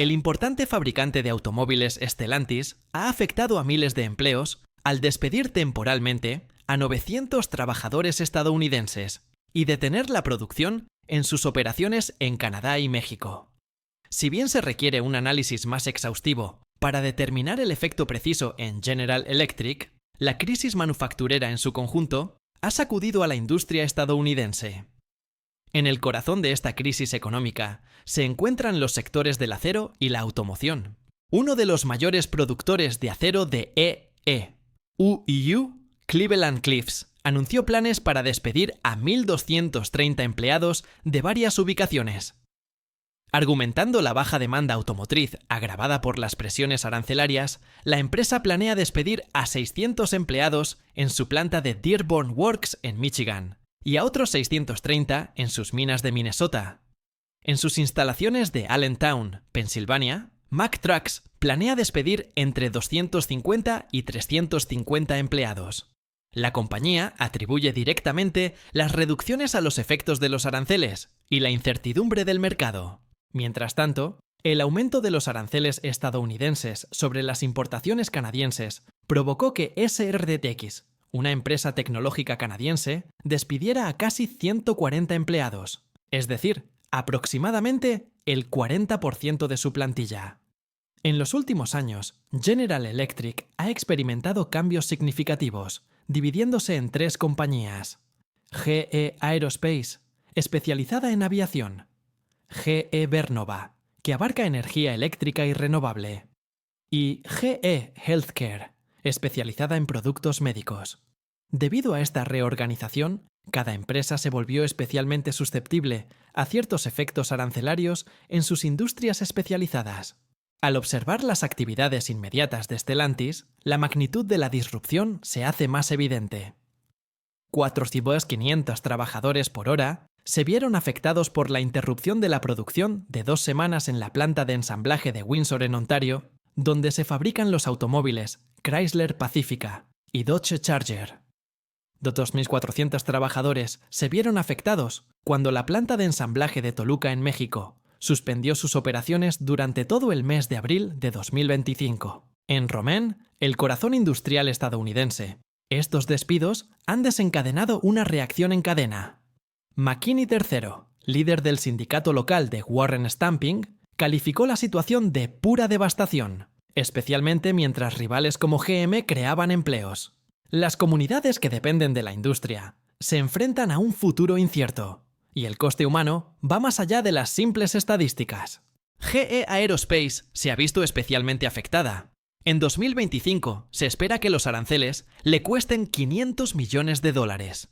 El importante fabricante de automóviles Stellantis ha afectado a miles de empleos al despedir temporalmente a 900 trabajadores estadounidenses y detener la producción en sus operaciones en Canadá y México. Si bien se requiere un análisis más exhaustivo para determinar el efecto preciso en General Electric, la crisis manufacturera en su conjunto ha sacudido a la industria estadounidense. En el corazón de esta crisis económica se encuentran los sectores del acero y la automoción. Uno de los mayores productores de acero de UIU, Cleveland-Cliffs, anunció planes para despedir a 1.230 empleados de varias ubicaciones. Argumentando la baja demanda automotriz agravada por las presiones arancelarias, la empresa planea despedir a 600 empleados en su planta de Dearborn Works en Michigan y a otros 630 en sus minas de Minnesota. En sus instalaciones de Allentown, Pensilvania, Mack Trucks planea despedir entre 250 y 350 empleados. La compañía atribuye directamente las reducciones a los efectos de los aranceles y la incertidumbre del mercado. Mientras tanto, el aumento de los aranceles estadounidenses sobre las importaciones canadienses provocó que SRTX, una empresa tecnológica canadiense, despidiera a casi 140 empleados, es decir, aproximadamente el 40% de su plantilla. En los últimos años, General Electric ha experimentado cambios significativos, dividiéndose en 3 compañías: GE Aerospace, especializada en aviación; GE Vernova, que abarca energía eléctrica y renovable; y GE Healthcare, especializada en productos médicos. Debido a esta reorganización, cada empresa se volvió especialmente susceptible a ciertos efectos arancelarios en sus industrias especializadas. Al observar las actividades inmediatas de Stellantis, la magnitud de la disrupción se hace más evidente. 4.500 trabajadores por hora se vieron afectados por la interrupción de la producción de 2 semanas en la planta de ensamblaje de Windsor en Ontario, donde se fabrican los automóviles Chrysler Pacifica y Dodge Charger. 2.400 trabajadores se vieron afectados cuando la planta de ensamblaje de Toluca en México suspendió sus operaciones durante todo el mes de abril de 2025. En Romaine, el corazón industrial estadounidense, estos despidos han desencadenado una reacción en cadena. McKinney III, líder del sindicato local de Warren Stamping, calificó la situación de pura devastación, especialmente mientras rivales como GM creaban empleos. Las comunidades que dependen de la industria se enfrentan a un futuro incierto, y el coste humano va más allá de las simples estadísticas. GE Aerospace se ha visto especialmente afectada. En 2025 se espera que los aranceles le cuesten $500 millones.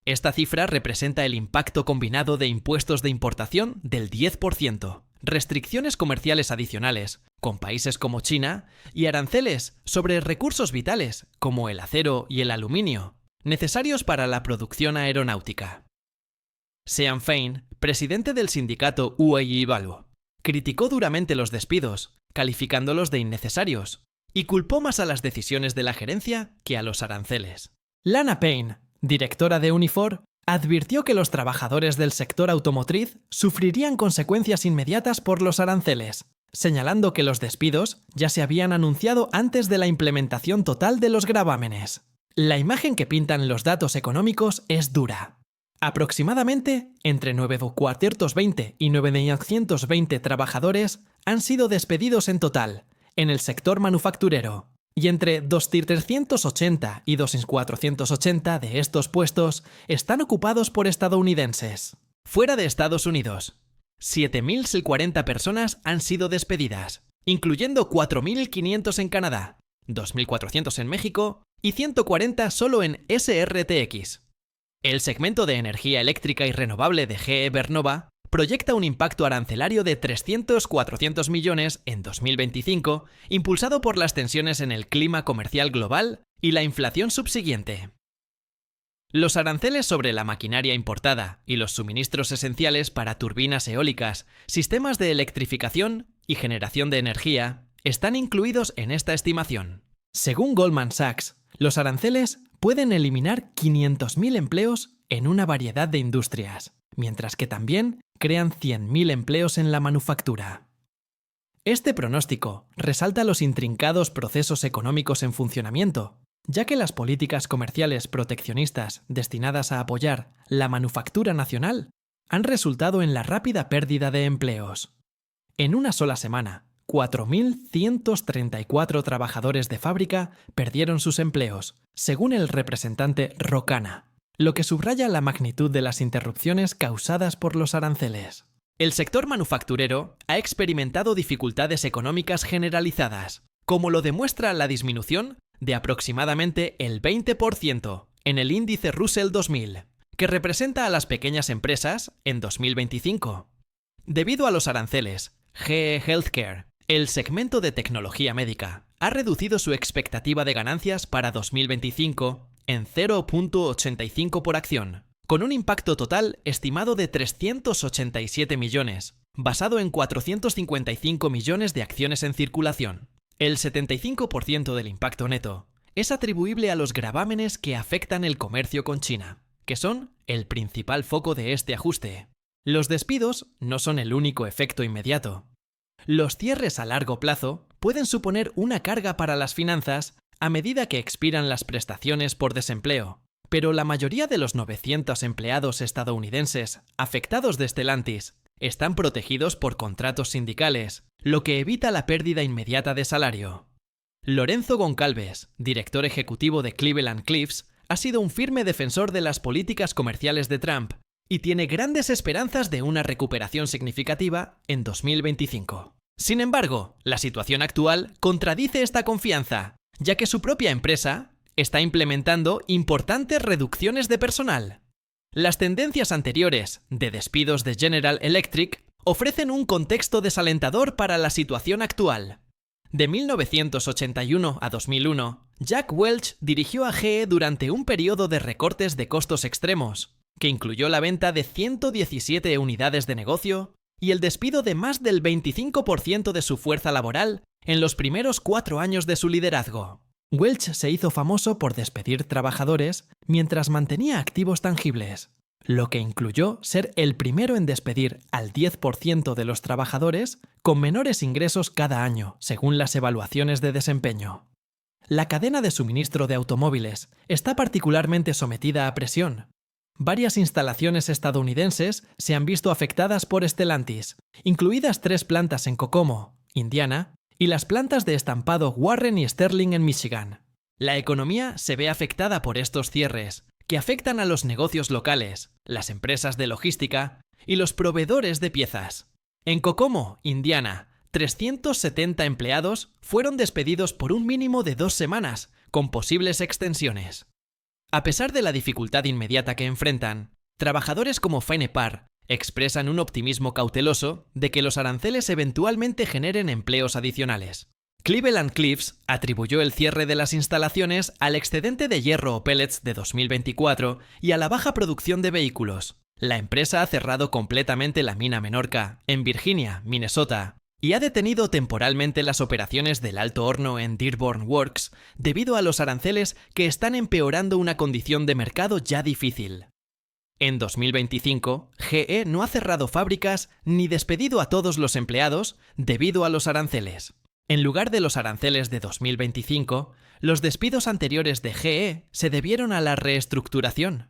Esta cifra representa el impacto combinado de impuestos de importación del 10%, restricciones comerciales adicionales con países como China y aranceles sobre recursos vitales como el acero y el aluminio, necesarios para la producción aeronáutica. Sean Fein, presidente del sindicato UAW, criticó duramente los despidos, calificándolos de innecesarios, y culpó más a las decisiones de la gerencia que a los aranceles. Lana Payne, directora de Unifor, advirtió que los trabajadores del sector automotriz sufrirían consecuencias inmediatas por los aranceles, señalando que los despidos ya se habían anunciado antes de la implementación total de los gravámenes. La imagen que pintan los datos económicos es dura. Aproximadamente entre 920 y 920 trabajadores han sido despedidos en total, en el sector manufacturero, y entre 2.380 y 2.480 de estos puestos están ocupados por estadounidenses. Fuera de Estados Unidos, 7.040 personas han sido despedidas, incluyendo 4.500 en Canadá, 2.400 en México y 140 solo en SRTX. El segmento de energía eléctrica y renovable de GE Vernova proyecta un impacto arancelario de 300-400 millones en 2025, impulsado por las tensiones en el clima comercial global y la inflación subsiguiente. Los aranceles sobre la maquinaria importada y los suministros esenciales para turbinas eólicas, sistemas de electrificación y generación de energía están incluidos en esta estimación. Según Goldman Sachs, los aranceles pueden eliminar 500.000 empleos en una variedad de industrias, mientras que también crean 100.000 empleos en la manufactura. Este pronóstico resalta los intrincados procesos económicos en funcionamiento, ya que las políticas comerciales proteccionistas destinadas a apoyar la manufactura nacional han resultado en la rápida pérdida de empleos. En una sola semana, 4.134 trabajadores de fábrica perdieron sus empleos, según el representante Rocana, lo que subraya la magnitud de las interrupciones causadas por los aranceles. El sector manufacturero ha experimentado dificultades económicas generalizadas, como lo demuestra la disminución de aproximadamente el 20% en el índice Russell 2000, que representa a las pequeñas empresas en 2025. Debido a los aranceles, GE Healthcare, el segmento de tecnología médica, ha reducido su expectativa de ganancias para 2025 en 0,85 por acción, con un impacto total estimado de 387 millones, basado en 455 millones de acciones en circulación. El 75% del impacto neto es atribuible a los gravámenes que afectan el comercio con China, que son el principal foco de este ajuste. Los despidos no son el único efecto inmediato. Los cierres a largo plazo pueden suponer una carga para las finanzas a medida que expiran las prestaciones por desempleo, pero la mayoría de los 900 empleados estadounidenses afectados de Stellantis están protegidos por contratos sindicales, lo que evita la pérdida inmediata de salario. Lorenzo Goncalves, director ejecutivo de Cleveland Cliffs, ha sido un firme defensor de las políticas comerciales de Trump y tiene grandes esperanzas de una recuperación significativa en 2025. Sin embargo, la situación actual contradice esta confianza, ya que su propia empresa está implementando importantes reducciones de personal. Las tendencias anteriores de despidos de General Electric ofrecen un contexto desalentador para la situación actual. De 1981 a 2001, Jack Welch dirigió a GE durante un periodo de recortes de costos extremos, que incluyó la venta de 117 unidades de negocio y el despido de más del 25% de su fuerza laboral en los primeros 4 años de su liderazgo. Welch se hizo famoso por despedir trabajadores mientras mantenía activos tangibles, lo que incluyó ser el primero en despedir al 10% de los trabajadores con menores ingresos cada año, según las evaluaciones de desempeño. La cadena de suministro de automóviles está particularmente sometida a presión. Varias instalaciones estadounidenses se han visto afectadas por Stellantis, incluidas 3 plantas en Kokomo, Indiana, y las plantas de estampado Warren y Sterling en Michigan. La economía se ve afectada por estos cierres, que afectan a los negocios locales, las empresas de logística y los proveedores de piezas. En Kokomo, Indiana, 370 empleados fueron despedidos por un mínimo de 2 semanas, con posibles extensiones. A pesar de la dificultad inmediata que enfrentan, trabajadores como Fenepar expresan un optimismo cauteloso de que los aranceles eventualmente generen empleos adicionales. Cleveland Cliffs atribuyó el cierre de las instalaciones al excedente de hierro o pellets de 2024 y a la baja producción de vehículos. La empresa ha cerrado completamente la mina Menorca, en Virginia, Minnesota, y ha detenido temporalmente las operaciones del alto horno en Dearborn Works debido a los aranceles que están empeorando una condición de mercado ya difícil. En 2025, GE no ha cerrado fábricas ni despedido a todos los empleados debido a los aranceles. En lugar de los aranceles de 2025, los despidos anteriores de GE se debieron a la reestructuración.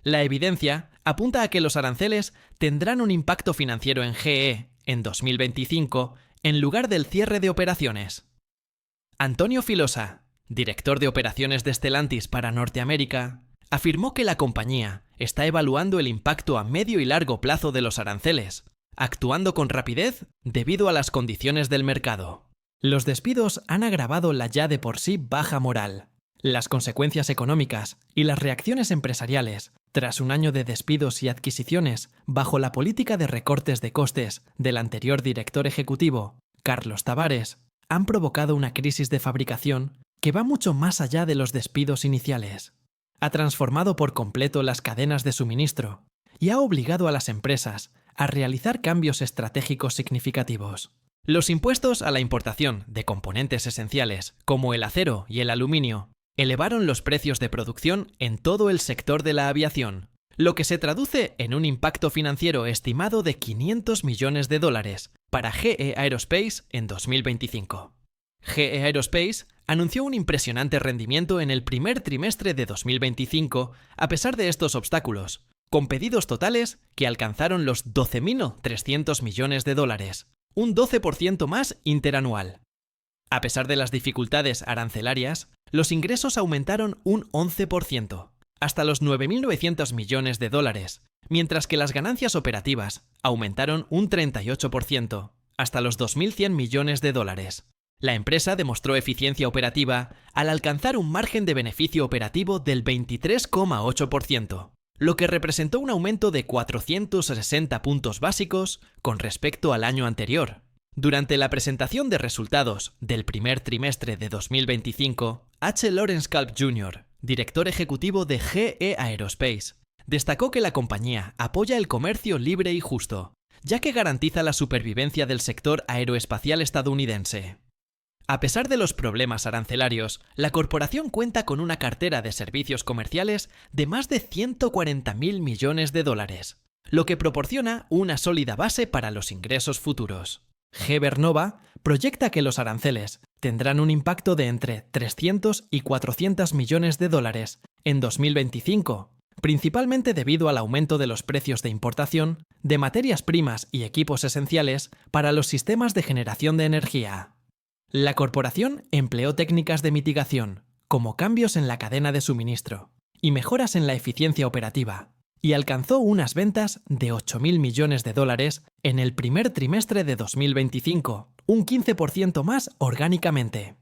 La evidencia apunta a que los aranceles tendrán un impacto financiero en GE en 2025 en lugar del cierre de operaciones. Antonio Filosa, director de operaciones de Stellantis para Norteamérica, afirmó que la compañía está evaluando el impacto a medio y largo plazo de los aranceles, actuando con rapidez debido a las condiciones del mercado. Los despidos han agravado la ya de por sí baja moral. Las consecuencias económicas y las reacciones empresariales, tras un año de despidos y adquisiciones bajo la política de recortes de costes del anterior director ejecutivo, Carlos Tavares, han provocado una crisis de fabricación que va mucho más allá de los despidos iniciales. Ha transformado por completo las cadenas de suministro y ha obligado a las empresas a realizar cambios estratégicos significativos. Los impuestos a la importación de componentes esenciales, como el acero y el aluminio, elevaron los precios de producción en todo el sector de la aviación, lo que se traduce en un impacto financiero estimado de $500 millones para GE Aerospace en 2025. GE Aerospace anunció un impresionante rendimiento en el primer trimestre de 2025 a pesar de estos obstáculos, con pedidos totales que alcanzaron los 12.300 millones de dólares, un 12% más interanual. A pesar de las dificultades arancelarias, los ingresos aumentaron un 11%, hasta los 9.900 millones de dólares, mientras que las ganancias operativas aumentaron un 38%, hasta los 2.100 millones de dólares. La empresa demostró eficiencia operativa al alcanzar un margen de beneficio operativo del 23,8%, lo que representó un aumento de 460 puntos básicos con respecto al año anterior. Durante la presentación de resultados del primer trimestre de 2025, H. Lawrence Culp Jr., director ejecutivo de GE Aerospace, destacó que la compañía apoya el comercio libre y justo, ya que garantiza la supervivencia del sector aeroespacial estadounidense. A pesar de los problemas arancelarios, la corporación cuenta con una cartera de servicios comerciales de más de 140.000 millones de dólares, lo que proporciona una sólida base para los ingresos futuros. GE Vernova proyecta que los aranceles tendrán un impacto de entre 300 y 400 millones de dólares en 2025, principalmente debido al aumento de los precios de importación de materias primas y equipos esenciales para los sistemas de generación de energía. La corporación empleó técnicas de mitigación, como cambios en la cadena de suministro y mejoras en la eficiencia operativa, y alcanzó unas ventas de 8.000 millones de dólares en el primer trimestre de 2025, un 15% más orgánicamente.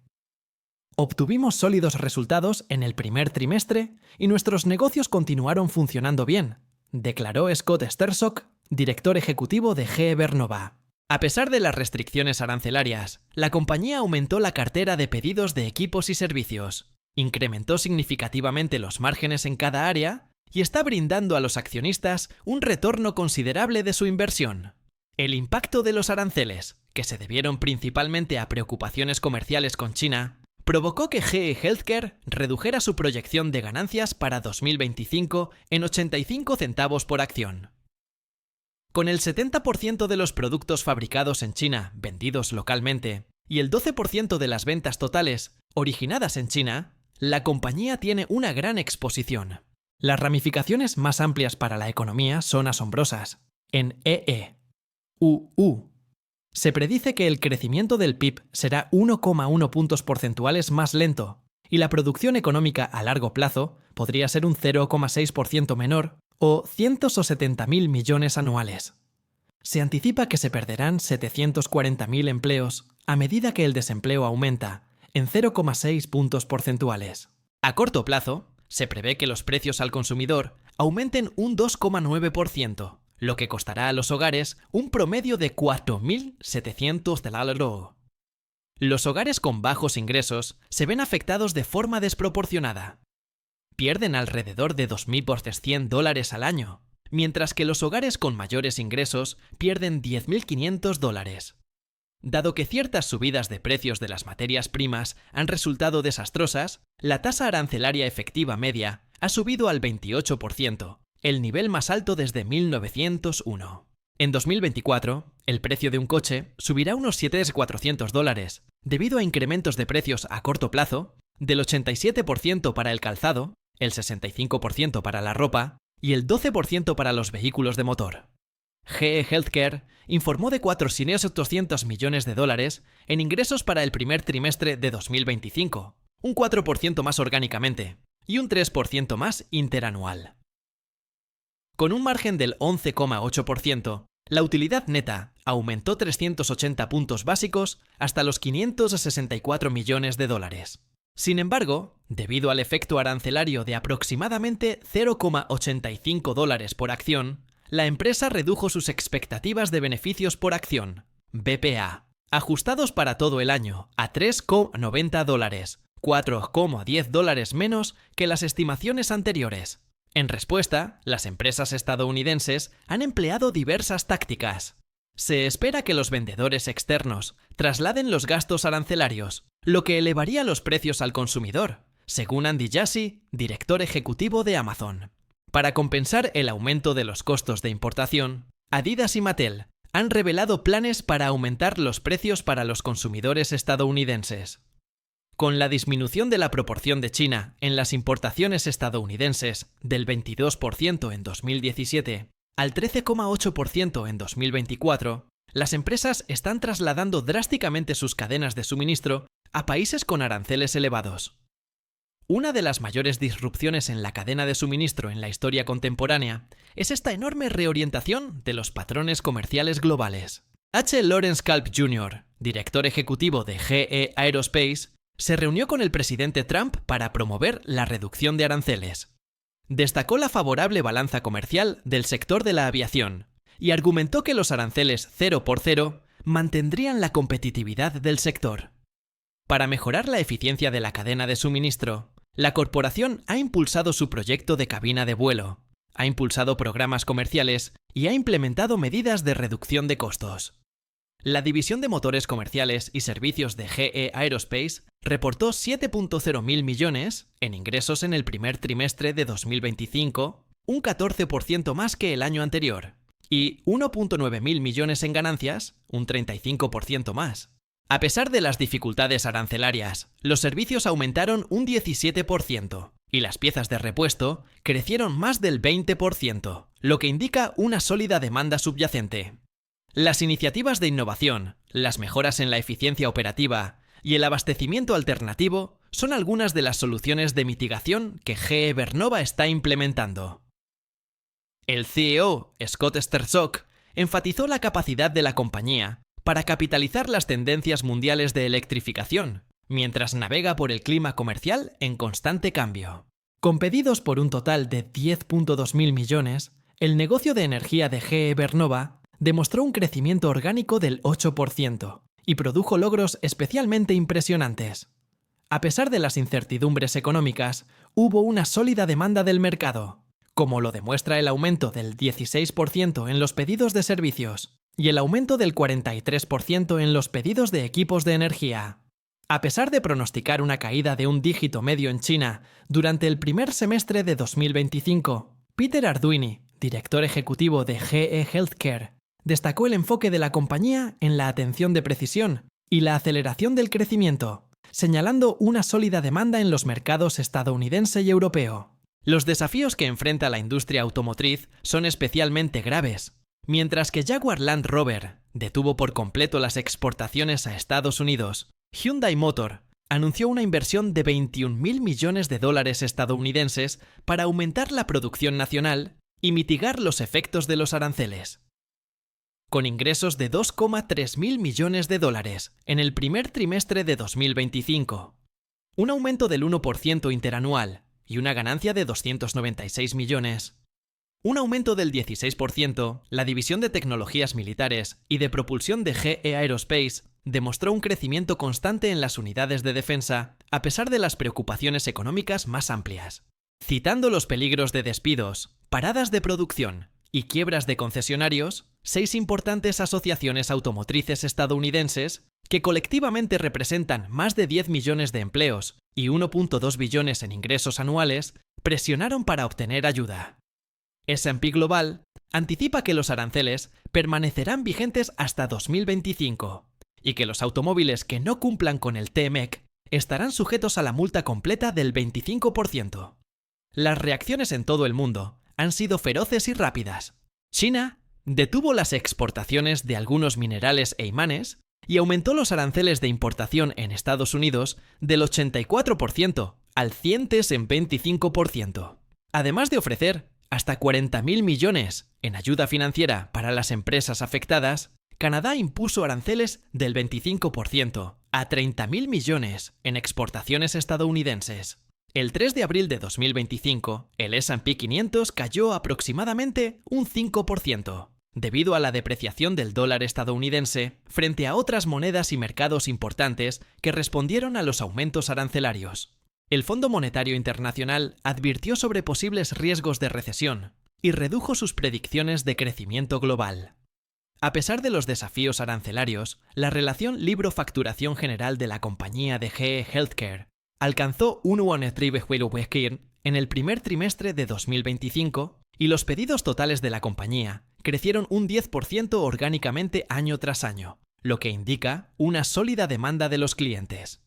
Obtuvimos sólidos resultados en el primer trimestre y nuestros negocios continuaron funcionando bien, declaró Scott Sterzock, director ejecutivo de GE Vernova. A pesar de las restricciones arancelarias, la compañía aumentó la cartera de pedidos de equipos y servicios, incrementó significativamente los márgenes en cada área y está brindando a los accionistas un retorno considerable de su inversión. El impacto de los aranceles, que se debieron principalmente a preocupaciones comerciales con China, provocó que GE Healthcare redujera su proyección de ganancias para 2025 en 85 centavos por acción. Con el 70% de los productos fabricados en China vendidos localmente y el 12% de las ventas totales originadas en China, la compañía tiene una gran exposición. Las ramificaciones más amplias para la economía son asombrosas. En EE.UU se predice que el crecimiento del PIB será 1,1 puntos porcentuales más lento y la producción económica a largo plazo podría ser un 0,6% menor o 170.000 millones anuales. Se anticipa que se perderán 740.000 empleos a medida que el desempleo aumenta, en 0,6 puntos porcentuales. A corto plazo, se prevé que los precios al consumidor aumenten un 2,9%, lo que costará a los hogares un promedio de $4.700. Los hogares con bajos ingresos se ven afectados de forma desproporcionada. Pierden alrededor de $2.100 al año, mientras que los hogares con mayores ingresos pierden $10.500. Dado que ciertas subidas de precios de las materias primas han resultado desastrosas, la tasa arancelaria efectiva media ha subido al 28%, el nivel más alto desde 1901. En 2024, el precio de un coche subirá unos $7.400, debido a incrementos de precios a corto plazo del 87% para el calzado, el 65% para la ropa y el 12% para los vehículos de motor. GE Healthcare informó de $4.200 millones en ingresos para el primer trimestre de 2025, un 4% más orgánicamente y un 3% más interanual. Con un margen del 11,8%, la utilidad neta aumentó 380 puntos básicos hasta los $564 millones. Sin embargo, debido al efecto arancelario de aproximadamente $0,85 por acción, la empresa redujo sus expectativas de beneficios por acción, BPA, ajustados para todo el año, a $3,90, $4,10 menos que las estimaciones anteriores. En respuesta, las empresas estadounidenses han empleado diversas tácticas. Se espera que los vendedores externos trasladen los gastos arancelarios, lo que elevaría los precios al consumidor, según Andy Jassy, director ejecutivo de Amazon. Para compensar el aumento de los costos de importación, Adidas y Mattel han revelado planes para aumentar los precios para los consumidores estadounidenses. Con la disminución de la proporción de China en las importaciones estadounidenses del 22% en 2017 al 13,8% en 2024, las empresas están trasladando drásticamente sus cadenas de suministro a países con aranceles elevados. Una de las mayores disrupciones en la cadena de suministro en la historia contemporánea es esta enorme reorientación de los patrones comerciales globales. H. Lawrence Culp Jr., director ejecutivo de GE Aerospace, se reunió con el presidente Trump para promover la reducción de aranceles. Destacó la favorable balanza comercial del sector de la aviación y argumentó que los aranceles 0 por 0 mantendrían la competitividad del sector. Para mejorar la eficiencia de la cadena de suministro, la corporación ha impulsado su proyecto de cabina de vuelo, ha impulsado programas comerciales y ha implementado medidas de reducción de costos. La división de motores comerciales y servicios de GE Aerospace reportó 7.0 mil millones en ingresos en el primer trimestre de 2025, un 14% más que el año anterior, y 1.9 mil millones en ganancias, un 35% más. A pesar de las dificultades arancelarias, los servicios aumentaron un 17% y las piezas de repuesto crecieron más del 20%, lo que indica una sólida demanda subyacente. Las iniciativas de innovación, las mejoras en la eficiencia operativa y el abastecimiento alternativo son algunas de las soluciones de mitigación que GE Vernova está implementando. El CEO, Scott Sterczok, enfatizó la capacidad de la compañía para capitalizar las tendencias mundiales de electrificación, mientras navega por el clima comercial en constante cambio. Con pedidos por un total de 10.2 mil millones, el negocio de energía de GE Vernova demostró un crecimiento orgánico del 8% y produjo logros especialmente impresionantes. A pesar de las incertidumbres económicas, hubo una sólida demanda del mercado, como lo demuestra el aumento del 16% en los pedidos de servicios y el aumento del 43% en los pedidos de equipos de energía. A pesar de pronosticar una caída de un dígito medio en China durante el primer semestre de 2025, Peter Arduini, director ejecutivo de GE Healthcare, destacó el enfoque de la compañía en la atención de precisión y la aceleración del crecimiento, señalando una sólida demanda en los mercados estadounidense y europeo. Los desafíos que enfrenta la industria automotriz son especialmente graves. Mientras que Jaguar Land Rover detuvo por completo las exportaciones a Estados Unidos, Hyundai Motor anunció una inversión de 21.000 millones de dólares estadounidenses para aumentar la producción nacional y mitigar los efectos de los aranceles. Con ingresos de 2,3 mil millones de dólares en el primer trimestre de 2025, un aumento del 1% interanual y una ganancia de 296 millones, un aumento del 16%, la división de tecnologías militares y de propulsión de GE Aerospace demostró un crecimiento constante en las unidades de defensa a pesar de las preocupaciones económicas más amplias. Citando los peligros de despidos, paradas de producción y quiebras de concesionarios, 6 importantes asociaciones automotrices estadounidenses, que colectivamente representan más de 10 millones de empleos y 1.2 billones en ingresos anuales, presionaron para obtener ayuda. S&P Global anticipa que los aranceles permanecerán vigentes hasta 2025 y que los automóviles que no cumplan con el TMEC estarán sujetos a la multa completa del 25%. Las reacciones en todo el mundo han sido feroces y rápidas. China detuvo las exportaciones de algunos minerales e imanes y aumentó los aranceles de importación en Estados Unidos del 84% al 125%. Además de ofrecer hasta 40.000 millones en ayuda financiera para las empresas afectadas, Canadá impuso aranceles del 25% a 30.000 millones en exportaciones estadounidenses. El 3 de abril de 2025, el S&P 500 cayó aproximadamente un 5%, debido a la depreciación del dólar estadounidense frente a otras monedas y mercados importantes que respondieron a los aumentos arancelarios. El Fondo Monetario Internacional advirtió sobre posibles riesgos de recesión y redujo sus predicciones de crecimiento global. A pesar de los desafíos arancelarios, la relación libro-facturación general de la compañía de GE Healthcare alcanzó 1,3 en el primer trimestre de 2025 y los pedidos totales de la compañía crecieron un 10% orgánicamente año tras año, lo que indica una sólida demanda de los clientes.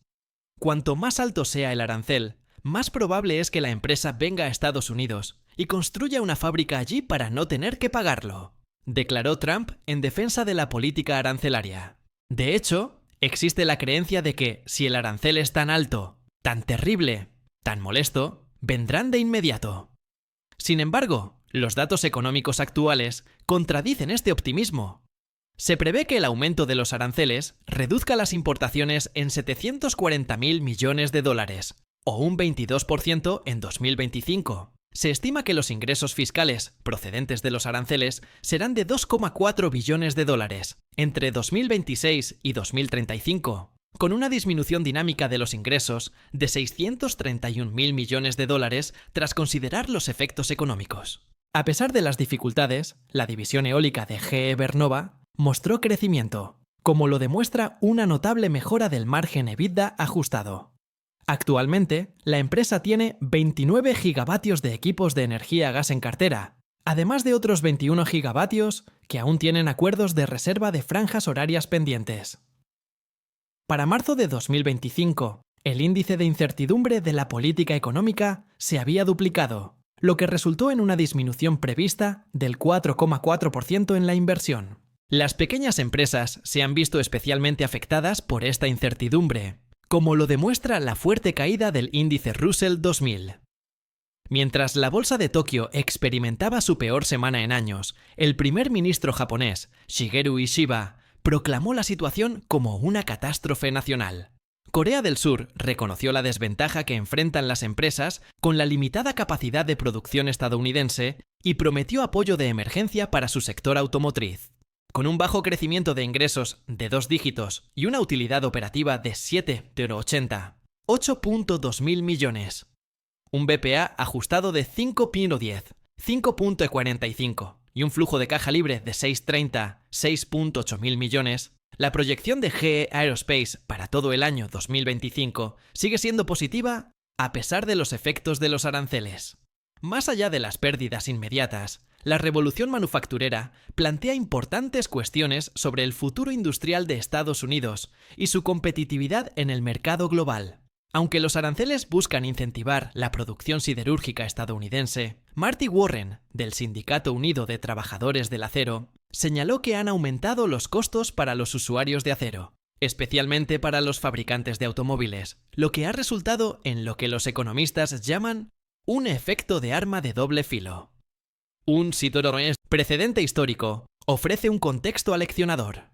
Cuanto más alto sea el arancel, más probable es que la empresa venga a Estados Unidos y construya una fábrica allí para no tener que pagarlo, declaró Trump en defensa de la política arancelaria. De hecho, existe la creencia de que si el arancel es tan alto, tan terrible, tan molesto, vendrán de inmediato. Sin embargo, los datos económicos actuales contradicen este optimismo. Se prevé que el aumento de los aranceles reduzca las importaciones en 740.000 millones de dólares, o un 22% en 2025. Se estima que los ingresos fiscales procedentes de los aranceles serán de 2,4 billones de dólares entre 2026 y 2035, con una disminución dinámica de los ingresos de 631.000 millones de dólares tras considerar los efectos económicos. A pesar de las dificultades, la división eólica de GE Vernova mostró crecimiento, como lo demuestra una notable mejora del margen EBITDA ajustado. Actualmente, la empresa tiene 29 gigavatios de equipos de energía gas en cartera, además de otros 21 gigavatios que aún tienen acuerdos de reserva de franjas horarias pendientes. Para marzo de 2025, el índice de incertidumbre de la política económica se había duplicado, lo que resultó en una disminución prevista del 4,4% en la inversión. Las pequeñas empresas se han visto especialmente afectadas por esta incertidumbre, como lo demuestra la fuerte caída del índice Russell 2000. Mientras la bolsa de Tokio experimentaba su peor semana en años, el primer ministro japonés, Shigeru Ishiba, proclamó la situación como una catástrofe nacional. Corea del Sur reconoció la desventaja que enfrentan las empresas con la limitada capacidad de producción estadounidense y prometió apoyo de emergencia para su sector automotriz. Con un bajo crecimiento de ingresos de 2 dígitos y una utilidad operativa de 8.2 mil millones. Un BPA ajustado de 5.10, 5.45 y un flujo de caja libre de 6.8 mil millones, la proyección de GE Aerospace para todo el año 2025 sigue siendo positiva a pesar de los efectos de los aranceles. Más allá de las pérdidas inmediatas, la revolución manufacturera plantea importantes cuestiones sobre el futuro industrial de Estados Unidos y su competitividad en el mercado global. Aunque los aranceles buscan incentivar la producción siderúrgica estadounidense, Marty Warren, del Sindicato Unido de Trabajadores del Acero, señaló que han aumentado los costos para los usuarios de acero, especialmente para los fabricantes de automóviles, lo que ha resultado en lo que los economistas llaman un efecto de arma de doble filo. Un precedente histórico ofrece un contexto aleccionador.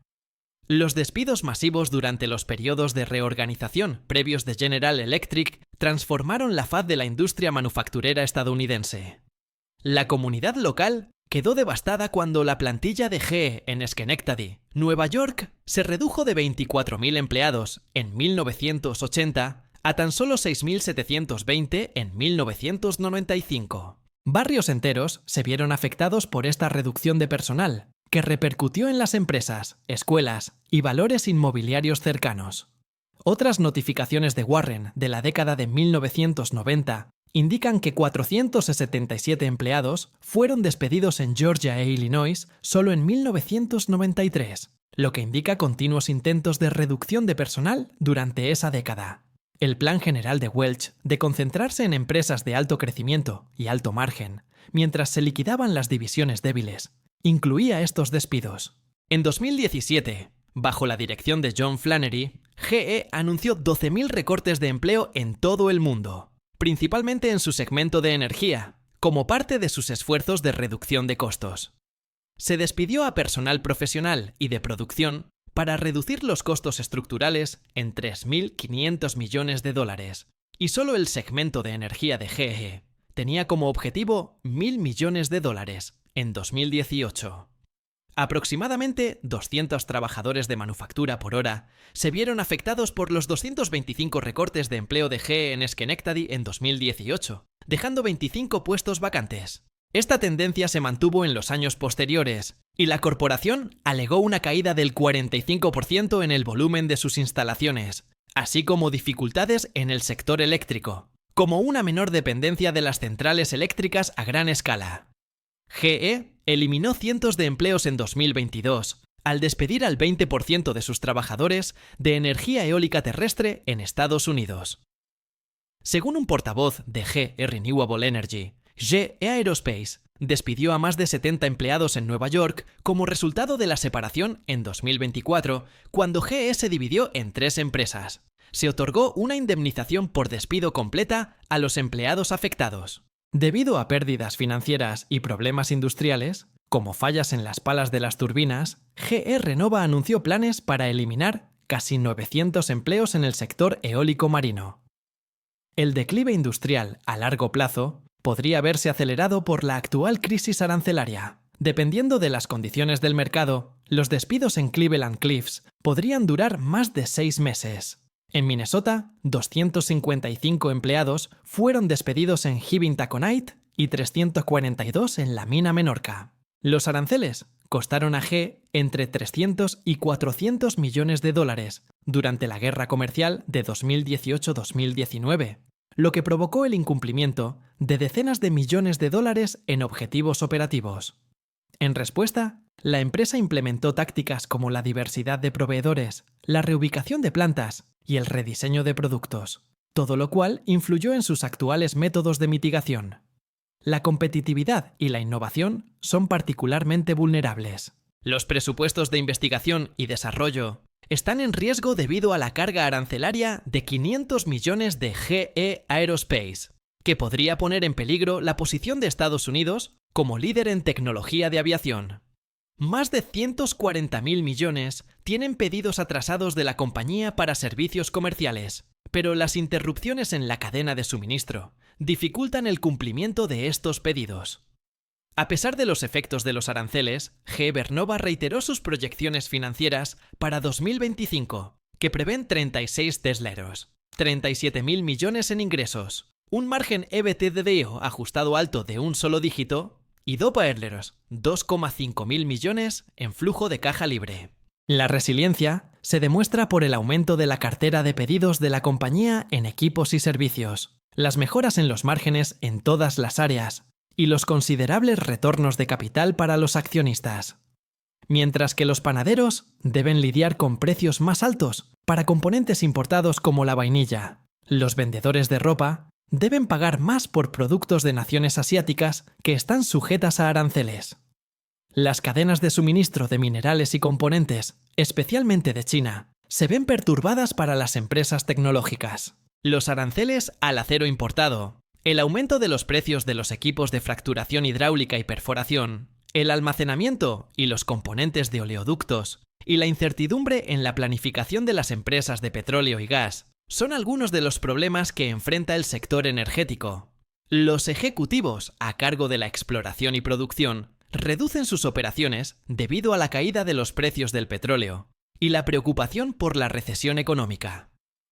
Los despidos masivos durante los periodos de reorganización previos de General Electric transformaron la faz de la industria manufacturera estadounidense. La comunidad local quedó devastada cuando la plantilla de GE en Schenectady, Nueva York, se redujo de 24.000 empleados en 1980 a tan solo 6.720 en 1995. Barrios enteros se vieron afectados por esta reducción de personal, que repercutió en las empresas, escuelas y valores inmobiliarios cercanos. Otras notificaciones de Warren de la década de 1990 indican que 477 empleados fueron despedidos en Georgia e Illinois solo en 1993, lo que indica continuos intentos de reducción de personal durante esa década. El plan general de Welch de concentrarse en empresas de alto crecimiento y alto margen, mientras se liquidaban las divisiones débiles, incluía estos despidos. En 2017, bajo la dirección de John Flannery, GE anunció 12.000 recortes de empleo en todo el mundo, principalmente en su segmento de energía, como parte de sus esfuerzos de reducción de costos. Se despidió a personal profesional y de producción para reducir los costos estructurales en 3.500 millones de dólares, y solo el segmento de energía de GE tenía como objetivo 1.000 millones de dólares en 2018. Aproximadamente 200 trabajadores de manufactura por hora se vieron afectados por los 225 recortes de empleo de GE en Schenectady en 2018, dejando 25 puestos vacantes. Esta tendencia se mantuvo en los años posteriores, y la corporación alegó una caída del 45% en el volumen de sus instalaciones, así como dificultades en el sector eléctrico, como una menor dependencia de las centrales eléctricas a gran escala. GE eliminó cientos de empleos en 2022 al despedir al 20% de sus trabajadores de energía eólica terrestre en Estados Unidos. Según un portavoz de GE Renewable Energy, GE Aerospace despidió a más de 70 empleados en Nueva York como resultado de la separación en 2024, cuando GE se dividió en 3 empresas. Se otorgó una indemnización por despido completa a los empleados afectados. Debido a pérdidas financieras y problemas industriales, como fallas en las palas de las turbinas, GE Renova anunció planes para eliminar casi 900 empleos en el sector eólico marino. El declive industrial a largo plazo podría verse acelerado por la actual crisis arancelaria. Dependiendo de las condiciones del mercado, los despidos en Cleveland Cliffs podrían durar más de 6 meses. En Minnesota, 255 empleados fueron despedidos en Hibbing Taconite y 342 en la mina Menorca. Los aranceles costaron a GE entre 300 y 400 millones de dólares durante la guerra comercial de 2018-2019, lo que provocó el incumplimiento de decenas de millones de dólares en objetivos operativos. En respuesta, la empresa implementó tácticas como la diversidad de proveedores, la reubicación de plantas y el rediseño de productos, todo lo cual influyó en sus actuales métodos de mitigación. La competitividad y la innovación son particularmente vulnerables. Los presupuestos de investigación y desarrollo están en riesgo debido a la carga arancelaria de 500 millones de GE Aerospace, que podría poner en peligro la posición de Estados Unidos como líder en tecnología de aviación. Más de 140.000 millones tienen pedidos atrasados de la compañía para servicios comerciales, pero las interrupciones en la cadena de suministro dificultan el cumplimiento de estos pedidos. A pesar de los efectos de los aranceles, GE Vernova reiteró sus proyecciones financieras para 2025, que prevén 36 tesleros, 37.000 millones en ingresos, un margen EBITDA ajustado alto de un solo dígito y dopaerleros, 2,5 mil millones en flujo de caja libre. La resiliencia se demuestra por el aumento de la cartera de pedidos de la compañía en equipos y servicios, las mejoras en los márgenes en todas las áreas y los considerables retornos de capital para los accionistas. Mientras que los panaderos deben lidiar con precios más altos para componentes importados como la vainilla, los vendedores de ropa deben pagar más por productos de naciones asiáticas que están sujetas a aranceles. Las cadenas de suministro de minerales y componentes, especialmente de China, se ven perturbadas para las empresas tecnológicas. Los aranceles al acero importado, el aumento de los precios de los equipos de fracturación hidráulica y perforación, el almacenamiento y los componentes de oleoductos, y la incertidumbre en la planificación de las empresas de petróleo y gas, son algunos de los problemas que enfrenta el sector energético. Los ejecutivos a cargo de la exploración y producción reducen sus operaciones debido a la caída de los precios del petróleo y la preocupación por la recesión económica.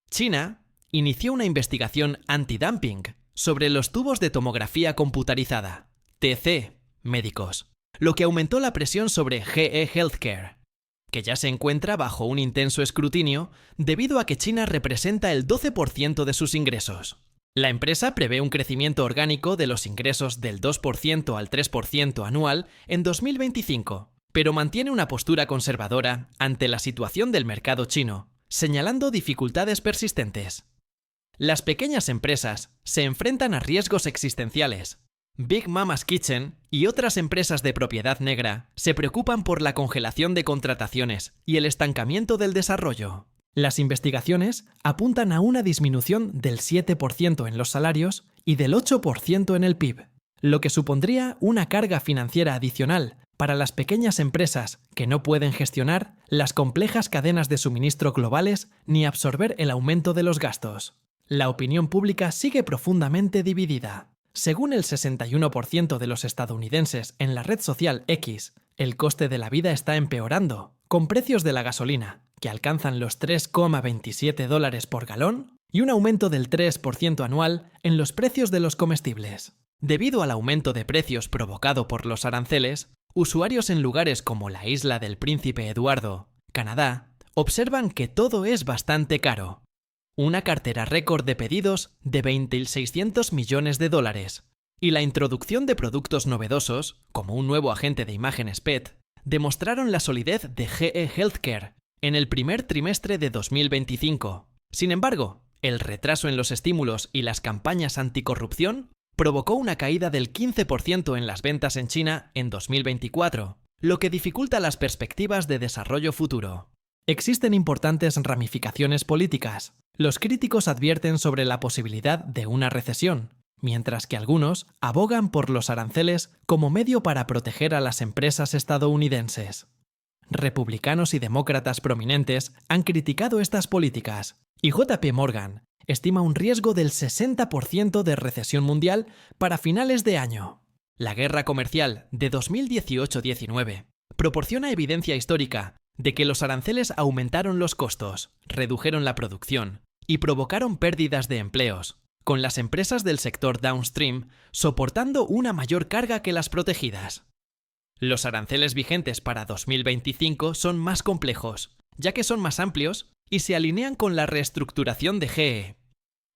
China inició una investigación antidumping sobre los tubos de tomografía computarizada, TC, médicos, lo que aumentó la presión sobre GE Healthcare, que ya se encuentra bajo un intenso escrutinio debido a que China representa el 12% de sus ingresos. La empresa prevé un crecimiento orgánico de los ingresos del 2% al 3% anual en 2025, pero mantiene una postura conservadora ante la situación del mercado chino, señalando dificultades persistentes. Las pequeñas empresas se enfrentan a riesgos existenciales. Big Mama's Kitchen y otras empresas de propiedad negra se preocupan por la congelación de contrataciones y el estancamiento del desarrollo. Las investigaciones apuntan a una disminución del 7% en los salarios y del 8% en el PIB, lo que supondría una carga financiera adicional para las pequeñas empresas que no pueden gestionar las complejas cadenas de suministro globales ni absorber el aumento de los gastos. La opinión pública sigue profundamente dividida. Según el 61% de los estadounidenses en la red social X, el coste de la vida está empeorando, con precios de la gasolina, que alcanzan los $3,27 por galón, y un aumento del 3% anual en los precios de los comestibles. Debido al aumento de precios provocado por los aranceles, usuarios en lugares como la isla del Príncipe Eduardo, Canadá, observan que todo es bastante caro. Una cartera récord de pedidos de $2.600 millones, y la introducción de productos novedosos, como un nuevo agente de imágenes PET, demostraron la solidez de GE Healthcare en el primer trimestre de 2025. Sin embargo, el retraso en los estímulos y las campañas anticorrupción provocó una caída del 15% en las ventas en China en 2024, lo que dificulta las perspectivas de desarrollo futuro. Existen importantes ramificaciones políticas. Los críticos advierten sobre la posibilidad de una recesión, mientras que algunos abogan por los aranceles como medio para proteger a las empresas estadounidenses. Republicanos y demócratas prominentes han criticado estas políticas, y JP Morgan estima un riesgo del 60% de recesión mundial para finales de año. La guerra comercial de 2018-19 proporciona evidencia histórica de que los aranceles aumentaron los costos, redujeron la producción y provocaron pérdidas de empleos, con las empresas del sector downstream soportando una mayor carga que las protegidas. Los aranceles vigentes para 2025 son más complejos, ya que son más amplios y se alinean con la reestructuración de GE.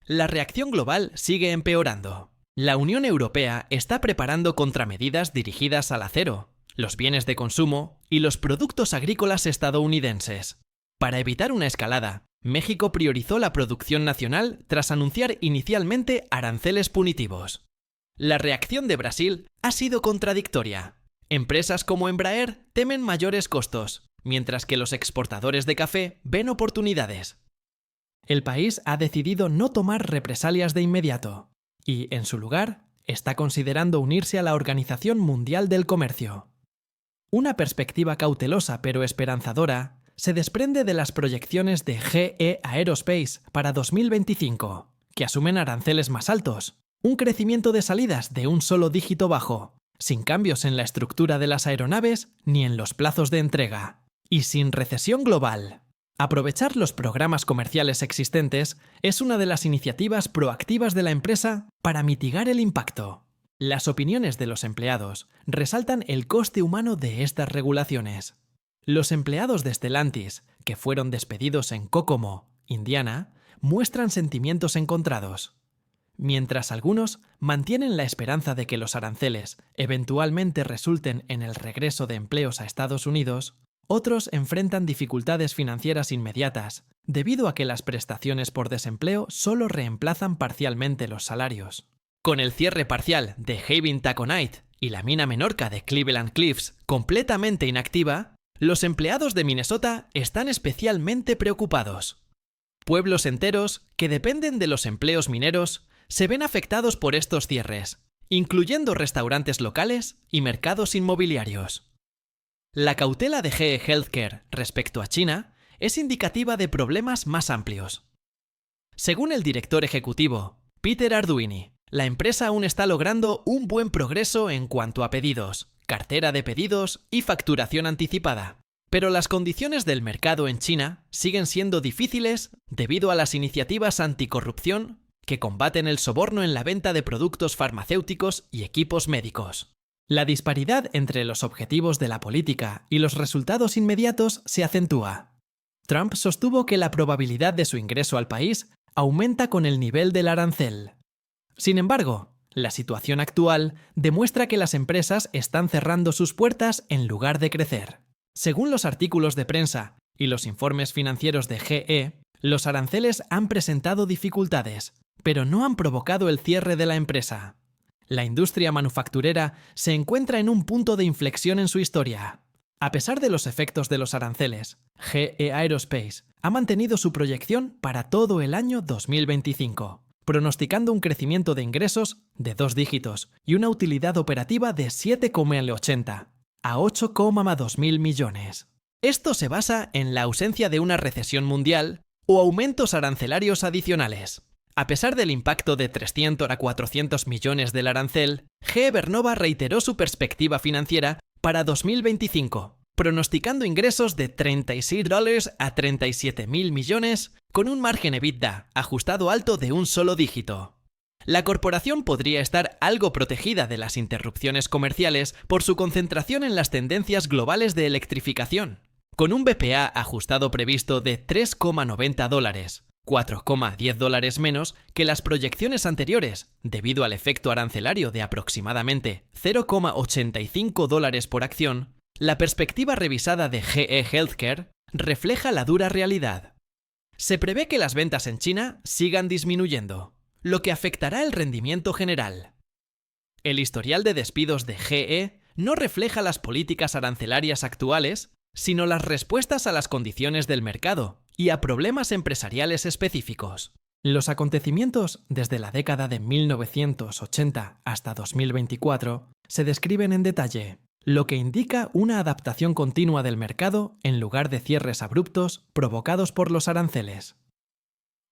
La reacción global sigue empeorando. La Unión Europea está preparando contramedidas dirigidas al acero, los bienes de consumo y los productos agrícolas estadounidenses. Para evitar una escalada, México priorizó la producción nacional tras anunciar inicialmente aranceles punitivos. La reacción de Brasil ha sido contradictoria. Empresas como Embraer temen mayores costos, mientras que los exportadores de café ven oportunidades. El país ha decidido no tomar represalias de inmediato y, en su lugar, está considerando unirse a la Organización Mundial del Comercio. Una perspectiva cautelosa pero esperanzadora se desprende de las proyecciones de GE Aerospace para 2025, que asumen aranceles más altos, un crecimiento de salidas de un solo dígito bajo, sin cambios en la estructura de las aeronaves ni en los plazos de entrega, y sin recesión global. Aprovechar los programas comerciales existentes es una de las iniciativas proactivas de la empresa para mitigar el impacto. Las opiniones de los empleados resaltan el coste humano de estas regulaciones. Los empleados de Stellantis, que fueron despedidos en Kokomo, Indiana, muestran sentimientos encontrados. Mientras algunos mantienen la esperanza de que los aranceles eventualmente resulten en el regreso de empleos a Estados Unidos, otros enfrentan dificultades financieras inmediatas, debido a que las prestaciones por desempleo solo reemplazan parcialmente los salarios. Con el cierre parcial de Having Taconite y la mina Menorca de Cleveland Cliffs completamente inactiva, los empleados de Minnesota están especialmente preocupados. Pueblos enteros que dependen de los empleos mineros se ven afectados por estos cierres, incluyendo restaurantes locales y mercados inmobiliarios. La cautela de GE Healthcare respecto a China es indicativa de problemas más amplios. Según el director ejecutivo, Peter Arduini, la empresa aún está logrando un buen progreso en cuanto a pedidos, cartera de pedidos y facturación anticipada. Pero las condiciones del mercado en China siguen siendo difíciles debido a las iniciativas anticorrupción que combaten el soborno en la venta de productos farmacéuticos y equipos médicos. La disparidad entre los objetivos de la política y los resultados inmediatos se acentúa. Trump sostuvo que la probabilidad de su ingreso al país aumenta con el nivel del arancel. Sin embargo, la situación actual demuestra que las empresas están cerrando sus puertas en lugar de crecer. Según los artículos de prensa y los informes financieros de GE, los aranceles han presentado dificultades, pero no han provocado el cierre de la empresa. La industria manufacturera se encuentra en un punto de inflexión en su historia. A pesar de los efectos de los aranceles, GE Aerospace ha mantenido su proyección para todo el año 2025, pronosticando un crecimiento de ingresos de 2 dígitos y una utilidad operativa de 7,80 a 8,2 mil millones. Esto se basa en la ausencia de una recesión mundial o aumentos arancelarios adicionales. A pesar del impacto de 300 a 400 millones del arancel, GE Vernova reiteró su perspectiva financiera para 2025, pronosticando ingresos de $36 a 37 mil millones con un margen EBITDA ajustado alto de un solo dígito. La corporación podría estar algo protegida de las interrupciones comerciales por su concentración en las tendencias globales de electrificación, con un BPA ajustado previsto de $3,90, $4,10 menos que las proyecciones anteriores, debido al efecto arancelario de aproximadamente $0,85 por acción. La perspectiva revisada de GE Healthcare refleja la dura realidad. Se prevé que las ventas en China sigan disminuyendo, lo que afectará el rendimiento general. El historial de despidos de GE no refleja las políticas arancelarias actuales, sino las respuestas a las condiciones del mercado y a problemas empresariales específicos. Los acontecimientos desde la década de 1980 hasta 2024 se describen en detalle, lo que indica una adaptación continua del mercado en lugar de cierres abruptos provocados por los aranceles.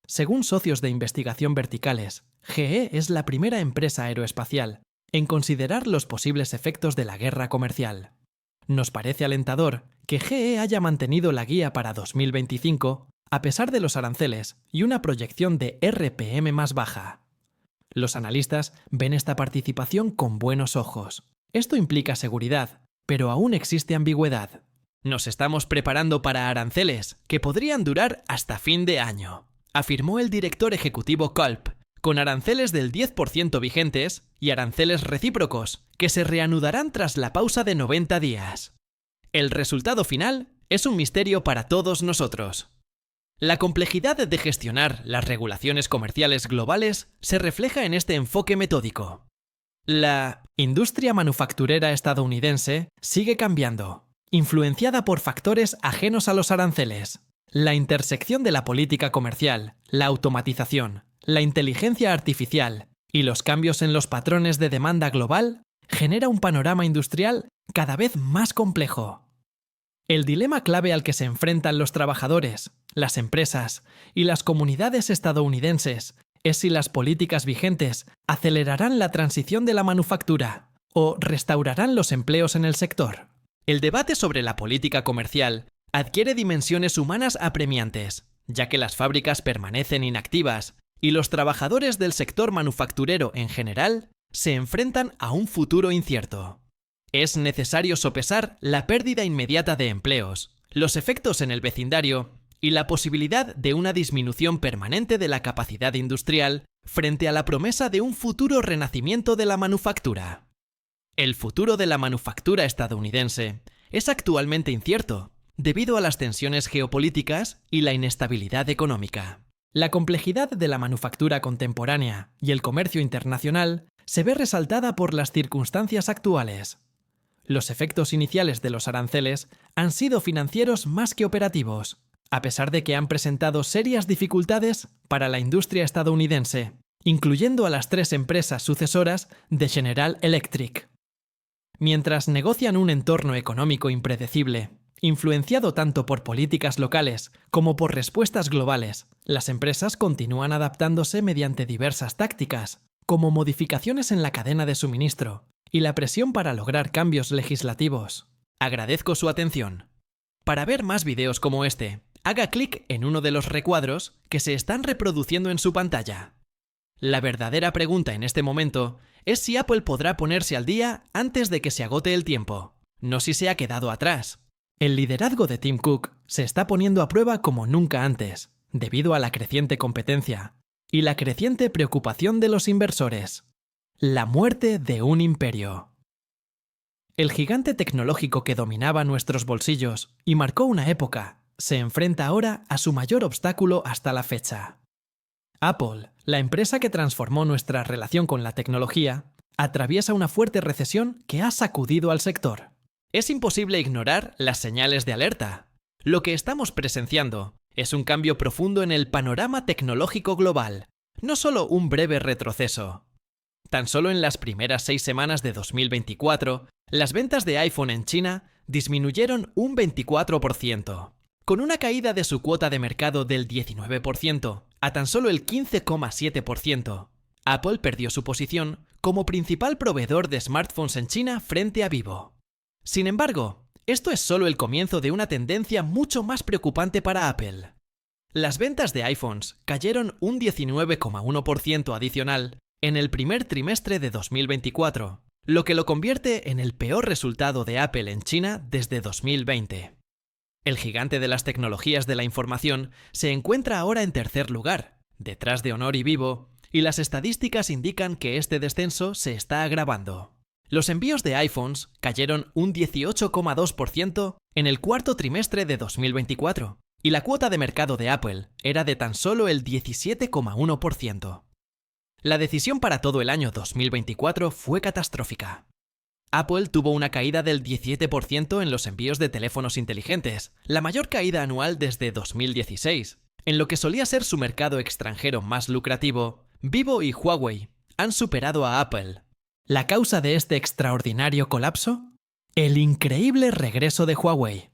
Según socios de investigación verticales, GE es la primera empresa aeroespacial en considerar los posibles efectos de la guerra comercial. Nos parece alentador que GE haya mantenido la guía para 2025 a pesar de los aranceles y una proyección de RPM más baja. Los analistas ven esta participación con buenos ojos. Esto implica seguridad, pero aún existe ambigüedad. Nos estamos preparando para aranceles que podrían durar hasta fin de año, afirmó el director ejecutivo Culp, con aranceles del 10% vigentes y aranceles recíprocos que se reanudarán tras la pausa de 90 días. El resultado final es un misterio para todos nosotros. La complejidad de gestionar las regulaciones comerciales globales se refleja en este enfoque metódico. La industria manufacturera estadounidense sigue cambiando, influenciada por factores ajenos a los aranceles. La intersección de la política comercial, la automatización, la inteligencia artificial y los cambios en los patrones de demanda global genera un panorama industrial cada vez más complejo. El dilema clave al que se enfrentan los trabajadores, las empresas y las comunidades estadounidenses es si las políticas vigentes acelerarán la transición de la manufactura o restaurarán los empleos en el sector. El debate sobre la política comercial adquiere dimensiones humanas apremiantes, ya que las fábricas permanecen inactivas y los trabajadores del sector manufacturero en general se enfrentan a un futuro incierto. Es necesario sopesar la pérdida inmediata de empleos, los efectos en el vecindario y la posibilidad de una disminución permanente de la capacidad industrial frente a la promesa de un futuro renacimiento de la manufactura. El futuro de la manufactura estadounidense es actualmente incierto, debido a las tensiones geopolíticas y la inestabilidad económica. La complejidad de la manufactura contemporánea y el comercio internacional se ve resaltada por las circunstancias actuales. Los efectos iniciales de los aranceles han sido financieros más que operativos, a pesar de que han presentado serias dificultades para la industria estadounidense, incluyendo a las 3 empresas sucesoras de General Electric. Mientras negocian un entorno económico impredecible, influenciado tanto por políticas locales como por respuestas globales, las empresas continúan adaptándose mediante diversas tácticas, como modificaciones en la cadena de suministro y la presión para lograr cambios legislativos. Agradezco su atención. Para ver más videos como este, haga clic en uno de los recuadros que se están reproduciendo en su pantalla. La verdadera pregunta en este momento es si Apple podrá ponerse al día antes de que se agote el tiempo, no si se ha quedado atrás. El liderazgo de Tim Cook se está poniendo a prueba como nunca antes, debido a la creciente competencia y la creciente preocupación de los inversores. La muerte de un imperio. El gigante tecnológico que dominaba nuestros bolsillos y marcó una época, se enfrenta ahora a su mayor obstáculo hasta la fecha. Apple, la empresa que transformó nuestra relación con la tecnología, atraviesa una fuerte recesión que ha sacudido al sector. Es imposible ignorar las señales de alerta. Lo que estamos presenciando es un cambio profundo en el panorama tecnológico global, no solo un breve retroceso. Tan solo en las primeras 6 semanas de 2024, las ventas de iPhone en China disminuyeron un 24%, con una caída de su cuota de mercado del 19% a tan solo el 15,7%. Apple perdió su posición como principal proveedor de smartphones en China frente a Vivo. Sin embargo, esto es solo el comienzo de una tendencia mucho más preocupante para Apple. Las ventas de iPhones cayeron un 19,1% adicional en el primer trimestre de 2024, lo que lo convierte en el peor resultado de Apple en China desde 2020. El gigante de las tecnologías de la información se encuentra ahora en tercer lugar, detrás de Honor y Vivo, y las estadísticas indican que este descenso se está agravando. Los envíos de iPhones cayeron un 18,2% en el cuarto trimestre de 2024, y la cuota de mercado de Apple era de tan solo el 17,1%. La decisión para todo el año 2024 fue catastrófica. Apple tuvo una caída del 17% en los envíos de teléfonos inteligentes, la mayor caída anual desde 2016. En lo que solía ser su mercado extranjero más lucrativo, Vivo y Huawei han superado a Apple. ¿La causa de este extraordinario colapso? El increíble regreso de Huawei.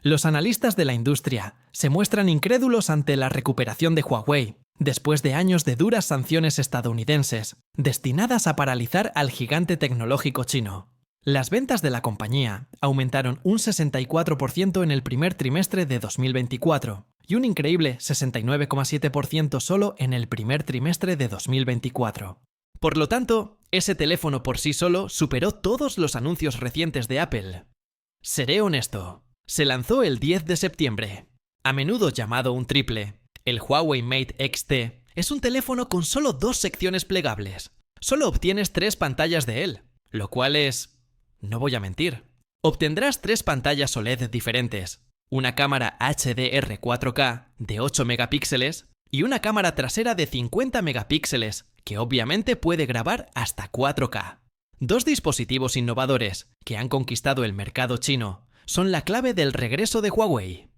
Los analistas de la industria se muestran incrédulos ante la recuperación de Huawei, después de años de duras sanciones estadounidenses, destinadas a paralizar al gigante tecnológico chino. Las ventas de la compañía aumentaron un 64% en el primer trimestre de 2024 y un increíble 69,7% solo en el primer trimestre de 2024. Por lo tanto, ese teléfono por sí solo superó todos los anuncios recientes de Apple. Seré honesto, se lanzó el 10 de septiembre. A menudo llamado un triple, el Huawei Mate XT es un teléfono con solo 2 secciones plegables. Solo obtienes 3 pantallas de él, lo cual es... no voy a mentir. Obtendrás 3 pantallas OLED diferentes, una cámara HDR 4K de 8 megapíxeles y una cámara trasera de 50 megapíxeles, que obviamente puede grabar hasta 4K. 2 dispositivos innovadores que han conquistado el mercado chino son la clave del regreso de Huawei.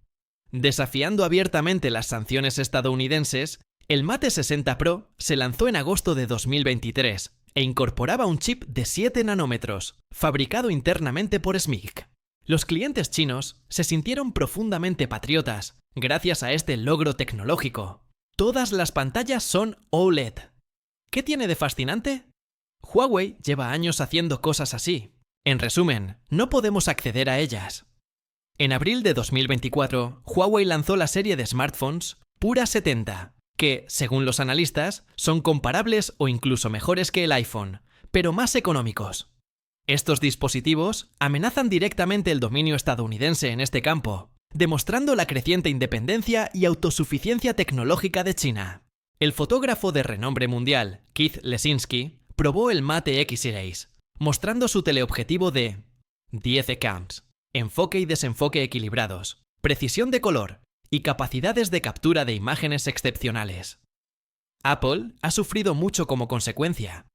Desafiando abiertamente las sanciones estadounidenses, el Mate 60 Pro se lanzó en agosto de 2023 e incorporaba un chip de 7 nanómetros, fabricado internamente por SMIC. Los clientes chinos se sintieron profundamente patriotas gracias a este logro tecnológico. Todas las pantallas son OLED. ¿Qué tiene de fascinante? Huawei lleva años haciendo cosas así. En resumen, no podemos acceder a ellas. En abril de 2024, Huawei lanzó la serie de smartphones Pura 70, que, según los analistas, son comparables o incluso mejores que el iPhone, pero más económicos. Estos dispositivos amenazan directamente el dominio estadounidense en este campo, demostrando la creciente independencia y autosuficiencia tecnológica de China. El fotógrafo de renombre mundial, Keith Lesinski, probó el Mate X-Series, mostrando su teleobjetivo de 10 ECAMs, enfoque y desenfoque equilibrados, precisión de color y capacidades de captura de imágenes excepcionales. Apple ha sufrido mucho como consecuencia.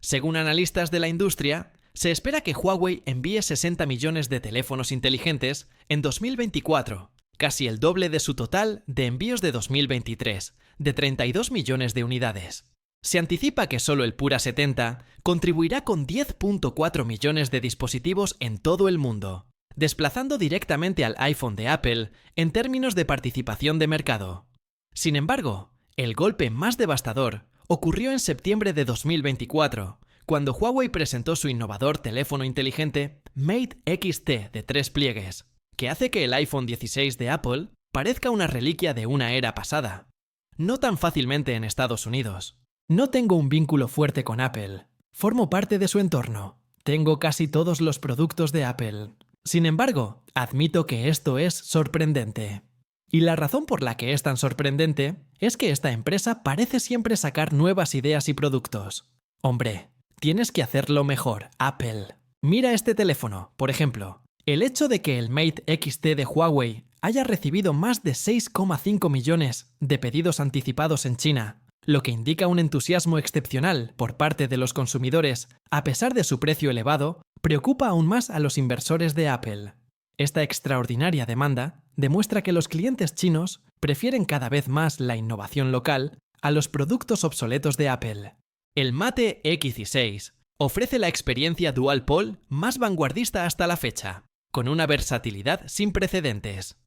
Según analistas de la industria, se espera que Huawei envíe 60 millones de teléfonos inteligentes en 2024, casi el doble de su total de envíos de 2023, de 32 millones de unidades. Se anticipa que solo el Pura 70 contribuirá con 10,4 millones de dispositivos en todo el mundo, desplazando directamente al iPhone de Apple en términos de participación de mercado. Sin embargo, el golpe más devastador ocurrió en septiembre de 2024, cuando Huawei presentó su innovador teléfono inteligente Mate XT de 3 pliegues, que hace que el iPhone 16 de Apple parezca una reliquia de una era pasada. No tan fácilmente en Estados Unidos. No tengo un vínculo fuerte con Apple. Formo parte de su entorno. Tengo casi todos los productos de Apple. Sin embargo, admito que esto es sorprendente. Y la razón por la que es tan sorprendente es que esta empresa parece siempre sacar nuevas ideas y productos. Hombre, tienes que hacerlo mejor, Apple. Mira este teléfono, por ejemplo. El hecho de que el Mate XT de Huawei haya recibido más de 6,5 millones de pedidos anticipados en China, lo que indica un entusiasmo excepcional por parte de los consumidores a pesar de su precio elevado, preocupa aún más a los inversores de Apple. Esta extraordinaria demanda demuestra que los clientes chinos prefieren cada vez más la innovación local a los productos obsoletos de Apple. El Mate X6 ofrece la experiencia Dual Pol más vanguardista hasta la fecha, con una versatilidad sin precedentes.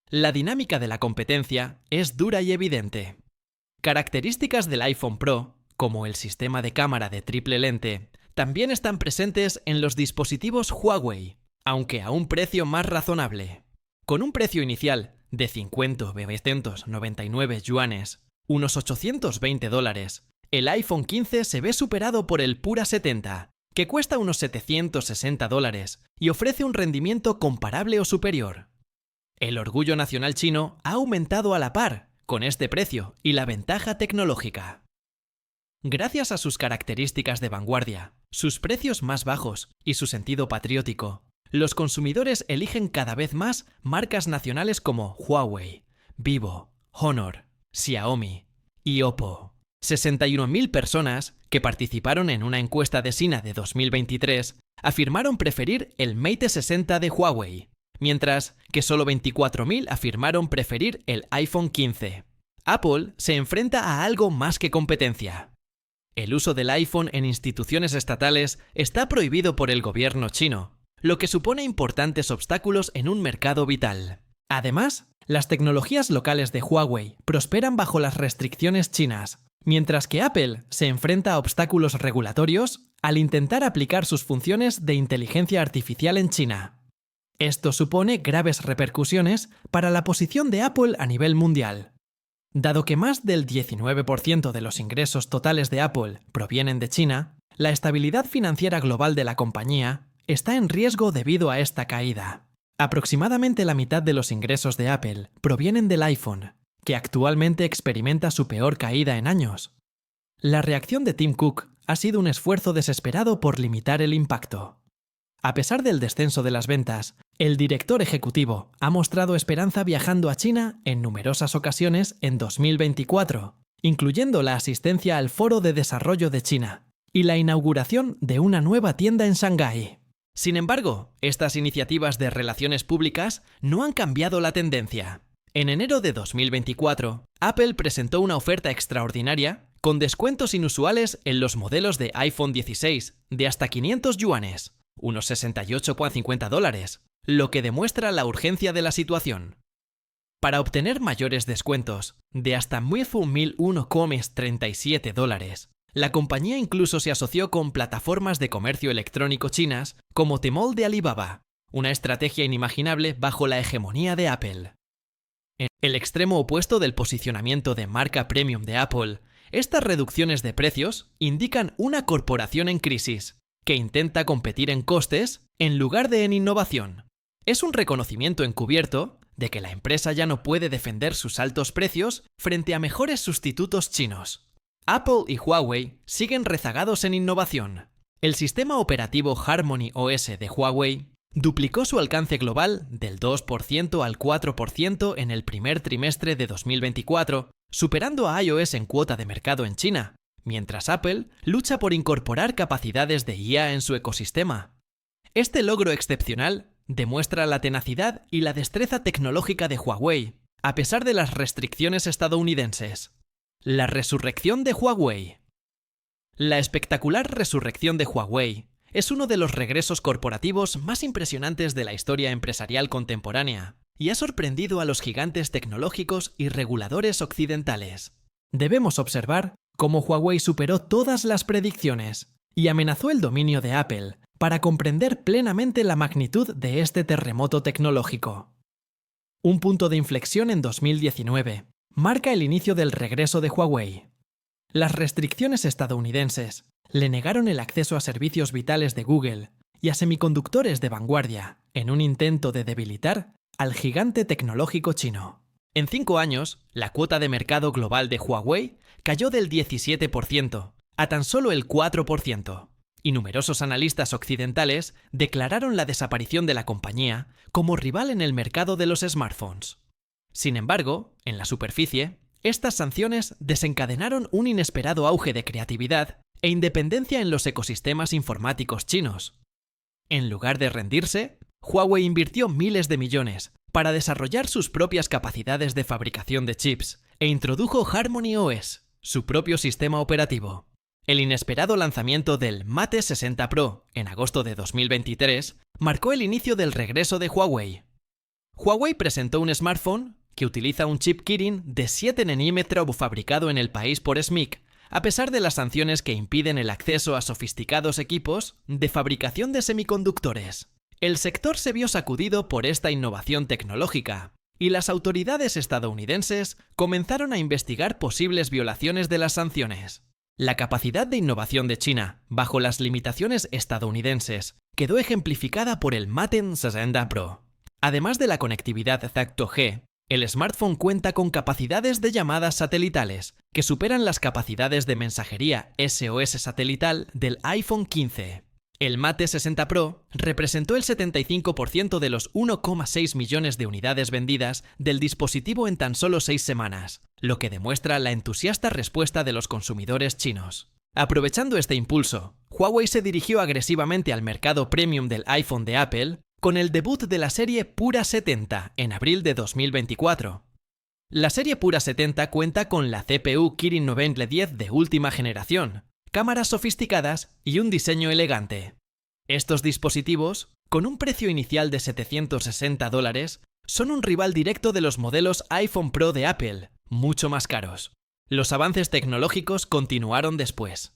La dinámica de la competencia es dura y evidente. Características del iPhone Pro, como el sistema de cámara de triple lente, también están presentes en los dispositivos Huawei, aunque a un precio más razonable. Con un precio inicial de 50.999 yuanes, unos $820, el iPhone 15 se ve superado por el Pura 70, que cuesta unos $760 y ofrece un rendimiento comparable o superior. El orgullo nacional chino ha aumentado a la par con este precio y la ventaja tecnológica. Gracias a sus características de vanguardia, sus precios más bajos y su sentido patriótico, los consumidores eligen cada vez más marcas nacionales como Huawei, Vivo, Honor, Xiaomi y Oppo. 61.000 personas que participaron en una encuesta de Sina de 2023 afirmaron preferir el Mate 60 de Huawei, mientras que solo 24.000 afirmaron preferir el iPhone 15. Apple se enfrenta a algo más que competencia. El uso del iPhone en instituciones estatales está prohibido por el gobierno chino, lo que supone importantes obstáculos en un mercado vital. Además, las tecnologías locales de Huawei prosperan bajo las restricciones chinas, mientras que Apple se enfrenta a obstáculos regulatorios al intentar aplicar sus funciones de inteligencia artificial en China. Esto supone graves repercusiones para la posición de Apple a nivel mundial. Dado que más del 19% de los ingresos totales de Apple provienen de China, la estabilidad financiera global de la compañía está en riesgo debido a esta caída. Aproximadamente la mitad de los ingresos de Apple provienen del iPhone, que actualmente experimenta su peor caída en años. La reacción de Tim Cook ha sido un esfuerzo desesperado por limitar el impacto. A pesar del descenso de las ventas, el director ejecutivo ha mostrado esperanza viajando a China en numerosas ocasiones en 2024, incluyendo la asistencia al Foro de Desarrollo de China y la inauguración de una nueva tienda en Shanghái. Sin embargo, estas iniciativas de relaciones públicas no han cambiado la tendencia. En enero de 2024, Apple presentó una oferta extraordinaria con descuentos inusuales en los modelos de iPhone 16 de hasta 500 yuanes, unos $68,50, lo que demuestra la urgencia de la situación. Para obtener mayores descuentos de hasta $1,37, la compañía incluso se asoció con plataformas de comercio electrónico chinas como Tmall de Alibaba, una estrategia inimaginable bajo la hegemonía de Apple. En el extremo opuesto del posicionamiento de marca premium de Apple, estas reducciones de precios indican una corporación en crisis, que intenta competir en costes en lugar de en innovación. Es un reconocimiento encubierto de que la empresa ya no puede defender sus altos precios frente a mejores sustitutos chinos. Apple y Huawei siguen rezagados en innovación. El sistema operativo Harmony OS de Huawei duplicó su alcance global del 2% al 4% en el primer trimestre de 2024, superando a iOS en cuota de mercado en China, mientras Apple lucha por incorporar capacidades de IA en su ecosistema. Este logro excepcional demuestra la tenacidad y la destreza tecnológica de Huawei, a pesar de las restricciones estadounidenses. La resurrección de Huawei. La espectacular resurrección de Huawei es uno de los regresos corporativos más impresionantes de la historia empresarial contemporánea y ha sorprendido a los gigantes tecnológicos y reguladores occidentales. Debemos observar cómo Huawei superó todas las predicciones y amenazó el dominio de Apple para comprender plenamente la magnitud de este terremoto tecnológico. Un punto de inflexión en 2019 marca el inicio del regreso de Huawei. Las restricciones estadounidenses le negaron el acceso a servicios vitales de Google y a semiconductores de vanguardia en un intento de debilitar al gigante tecnológico chino. En 5 años, la cuota de mercado global de Huawei cayó del 17% a tan solo el 4%, y numerosos analistas occidentales declararon la desaparición de la compañía como rival en el mercado de los smartphones. Sin embargo, en la superficie, estas sanciones desencadenaron un inesperado auge de creatividad e independencia en los ecosistemas informáticos chinos. En lugar de rendirse, Huawei invirtió miles de millones para desarrollar sus propias capacidades de fabricación de chips e introdujo Harmony OS, su propio sistema operativo. El inesperado lanzamiento del Mate 60 Pro en agosto de 2023 marcó el inicio del regreso de Huawei. Huawei presentó un smartphone que utiliza un chip Kirin de 7 nm fabricado en el país por SMIC, a pesar de las sanciones que impiden el acceso a sofisticados equipos de fabricación de semiconductores. El sector se vio sacudido por esta innovación tecnológica, y las autoridades estadounidenses comenzaron a investigar posibles violaciones de las sanciones. La capacidad de innovación de China, bajo las limitaciones estadounidenses, quedó ejemplificada por el Mate 60 Pro. Además de la conectividad Z2G, el smartphone cuenta con capacidades de llamadas satelitales que superan las capacidades de mensajería SOS satelital del iPhone 15. El Mate 60 Pro representó el 75% de los 1,6 millones de unidades vendidas del dispositivo en tan solo 6 semanas, lo que demuestra la entusiasta respuesta de los consumidores chinos. Aprovechando este impulso, Huawei se dirigió agresivamente al mercado premium del iPhone de Apple con el debut de la serie Pura 70 en abril de 2024. La serie Pura 70 cuenta con la CPU Kirin 910 de última generación, cámaras sofisticadas y un diseño elegante. Estos dispositivos, con un precio inicial de $760, son un rival directo de los modelos iPhone Pro de Apple, mucho más caros. Los avances tecnológicos continuaron después.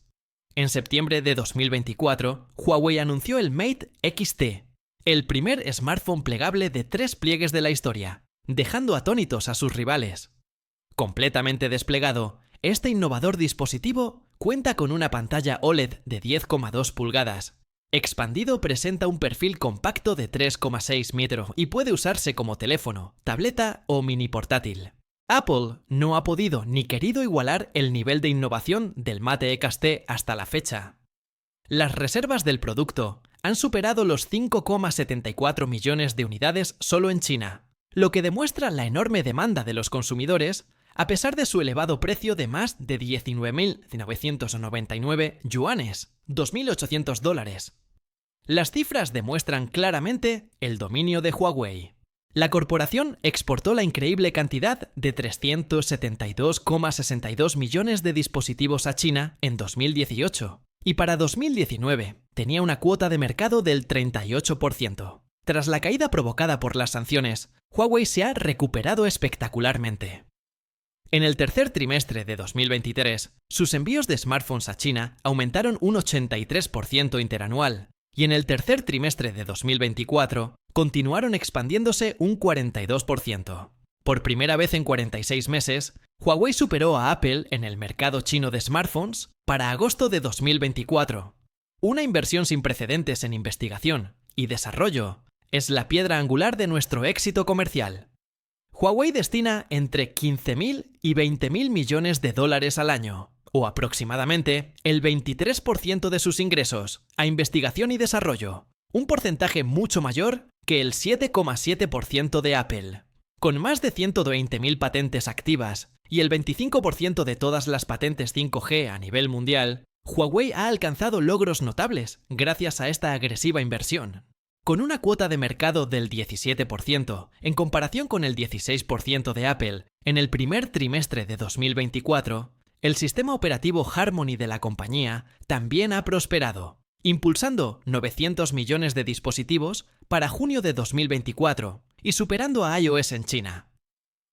En septiembre de 2024, Huawei anunció el Mate XT, el primer smartphone plegable de 3 pliegues de la historia, dejando atónitos a sus rivales. Completamente desplegado, este innovador dispositivo cuenta con una pantalla OLED de 10,2 pulgadas. Expandido presenta un perfil compacto de 3,6 metros y puede usarse como teléfono, tableta o mini portátil. Apple no ha podido ni querido igualar el nivel de innovación del Mate XT hasta la fecha. Las reservas del producto han superado los 5,74 millones de unidades solo en China, lo que demuestra la enorme demanda de los consumidores a pesar de su elevado precio de más de 19.999 yuanes, $2.800. Las cifras demuestran claramente el dominio de Huawei. La corporación exportó la increíble cantidad de 372,62 millones de dispositivos a China en 2018 y para 2019 tenía una cuota de mercado del 38%. Tras la caída provocada por las sanciones, Huawei se ha recuperado espectacularmente. En el tercer trimestre de 2023, sus envíos de smartphones a China aumentaron un 83% interanual, y en el tercer trimestre de 2024 continuaron expandiéndose un 42%. Por primera vez en 46 meses, Huawei superó a Apple en el mercado chino de smartphones para agosto de 2024. Una inversión sin precedentes en investigación y desarrollo es la piedra angular de nuestro éxito comercial. Huawei destina entre 15.000 y 20.000 millones de dólares al año, o aproximadamente el 23% de sus ingresos, a investigación y desarrollo, un porcentaje mucho mayor que el 7,7% de Apple. Con más de 120.000 patentes activas y el 25% de todas las patentes 5G a nivel mundial, Huawei ha alcanzado logros notables gracias a esta agresiva inversión. Con una cuota de mercado del 17%, en comparación con el 16% de Apple en el primer trimestre de 2024, el sistema operativo Harmony de la compañía también ha prosperado, impulsando 900 millones de dispositivos para junio de 2024 y superando a iOS en China.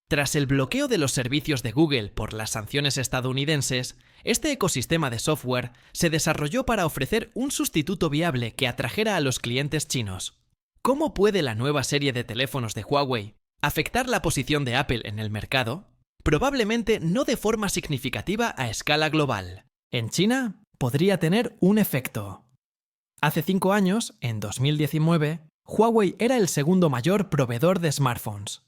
Tras el bloqueo de los servicios de Google por las sanciones estadounidenses, este ecosistema de software se desarrolló para ofrecer un sustituto viable que atrajera a los clientes chinos. ¿Cómo puede la nueva serie de teléfonos de Huawei afectar la posición de Apple en el mercado? Probablemente no de forma significativa a escala global. En China podría tener un efecto. Hace 5 años, en 2019, Huawei era el segundo mayor proveedor de smartphones.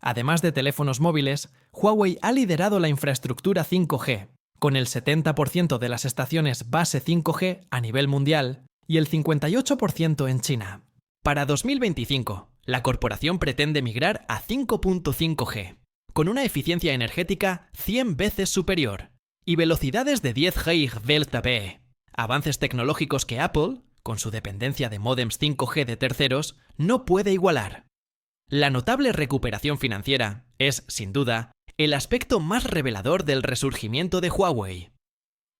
Además de teléfonos móviles, Huawei ha liderado la infraestructura 5G, con el 70% de las estaciones base 5G a nivel mundial y el 58% en China. Para 2025, la corporación pretende migrar a 5.5G, con una eficiencia energética 100 veces superior y velocidades de 10 GbE, avances tecnológicos que Apple, con su dependencia de módems 5G de terceros, no puede igualar. La notable recuperación financiera es, sin duda, el aspecto más revelador del resurgimiento de Huawei.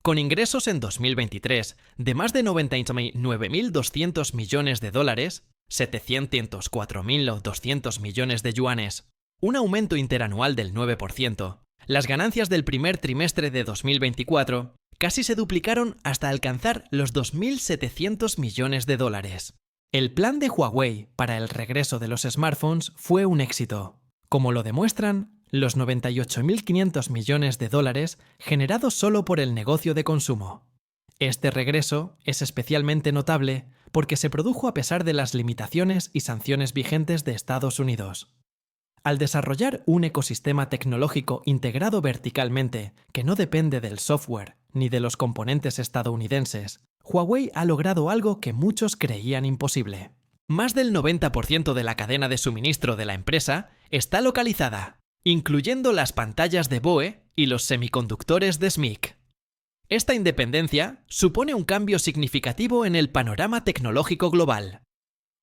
Con ingresos en 2023 de más de 99.200 millones de dólares, 704.200 millones de yuanes, un aumento interanual del 9%, las ganancias del primer trimestre de 2024 casi se duplicaron hasta alcanzar los 2.700 millones de dólares. El plan de Huawei para el regreso de los smartphones fue un éxito, como lo demuestran los 98.500 millones de dólares generados solo por el negocio de consumo. Este regreso es especialmente notable porque se produjo a pesar de las limitaciones y sanciones vigentes de Estados Unidos. Al desarrollar un ecosistema tecnológico integrado verticalmente que no depende del software ni de los componentes estadounidenses, Huawei ha logrado algo que muchos creían imposible. Más del 90% de la cadena de suministro de la empresa está localizada, incluyendo las pantallas de BOE y los semiconductores de SMIC. Esta independencia supone un cambio significativo en el panorama tecnológico global.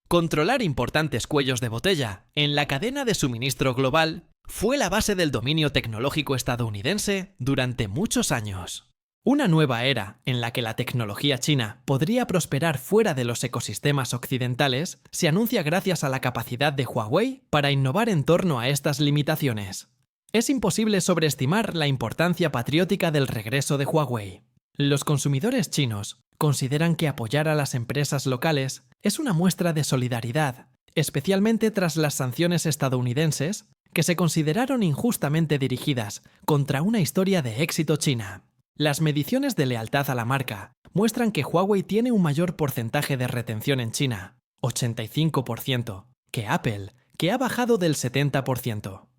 Controlar importantes cuellos de botella en la cadena de suministro global fue la base del dominio tecnológico estadounidense durante muchos años. Una nueva era en la que la tecnología china podría prosperar fuera de los ecosistemas occidentales se anuncia gracias a la capacidad de Huawei para innovar en torno a estas limitaciones. Es imposible sobreestimar la importancia patriótica del regreso de Huawei. Los consumidores chinos consideran que apoyar a las empresas locales es una muestra de solidaridad, especialmente tras las sanciones estadounidenses que se consideraron injustamente dirigidas contra una historia de éxito china. Las mediciones de lealtad a la marca muestran que Huawei tiene un mayor porcentaje de retención en China, 85%, que Apple, que ha bajado del 70%.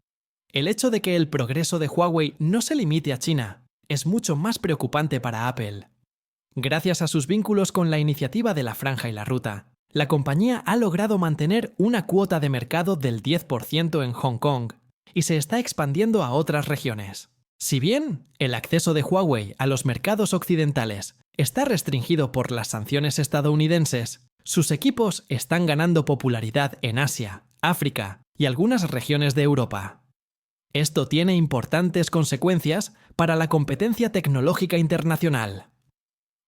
El hecho de que el progreso de Huawei no se limite a China es mucho más preocupante para Apple. Gracias a sus vínculos con la iniciativa de la Franja y la Ruta, la compañía ha logrado mantener una cuota de mercado del 10% en Hong Kong y se está expandiendo a otras regiones. Si bien el acceso de Huawei a los mercados occidentales está restringido por las sanciones estadounidenses, sus equipos están ganando popularidad en Asia, África y algunas regiones de Europa. Esto tiene importantes consecuencias para la competencia tecnológica internacional.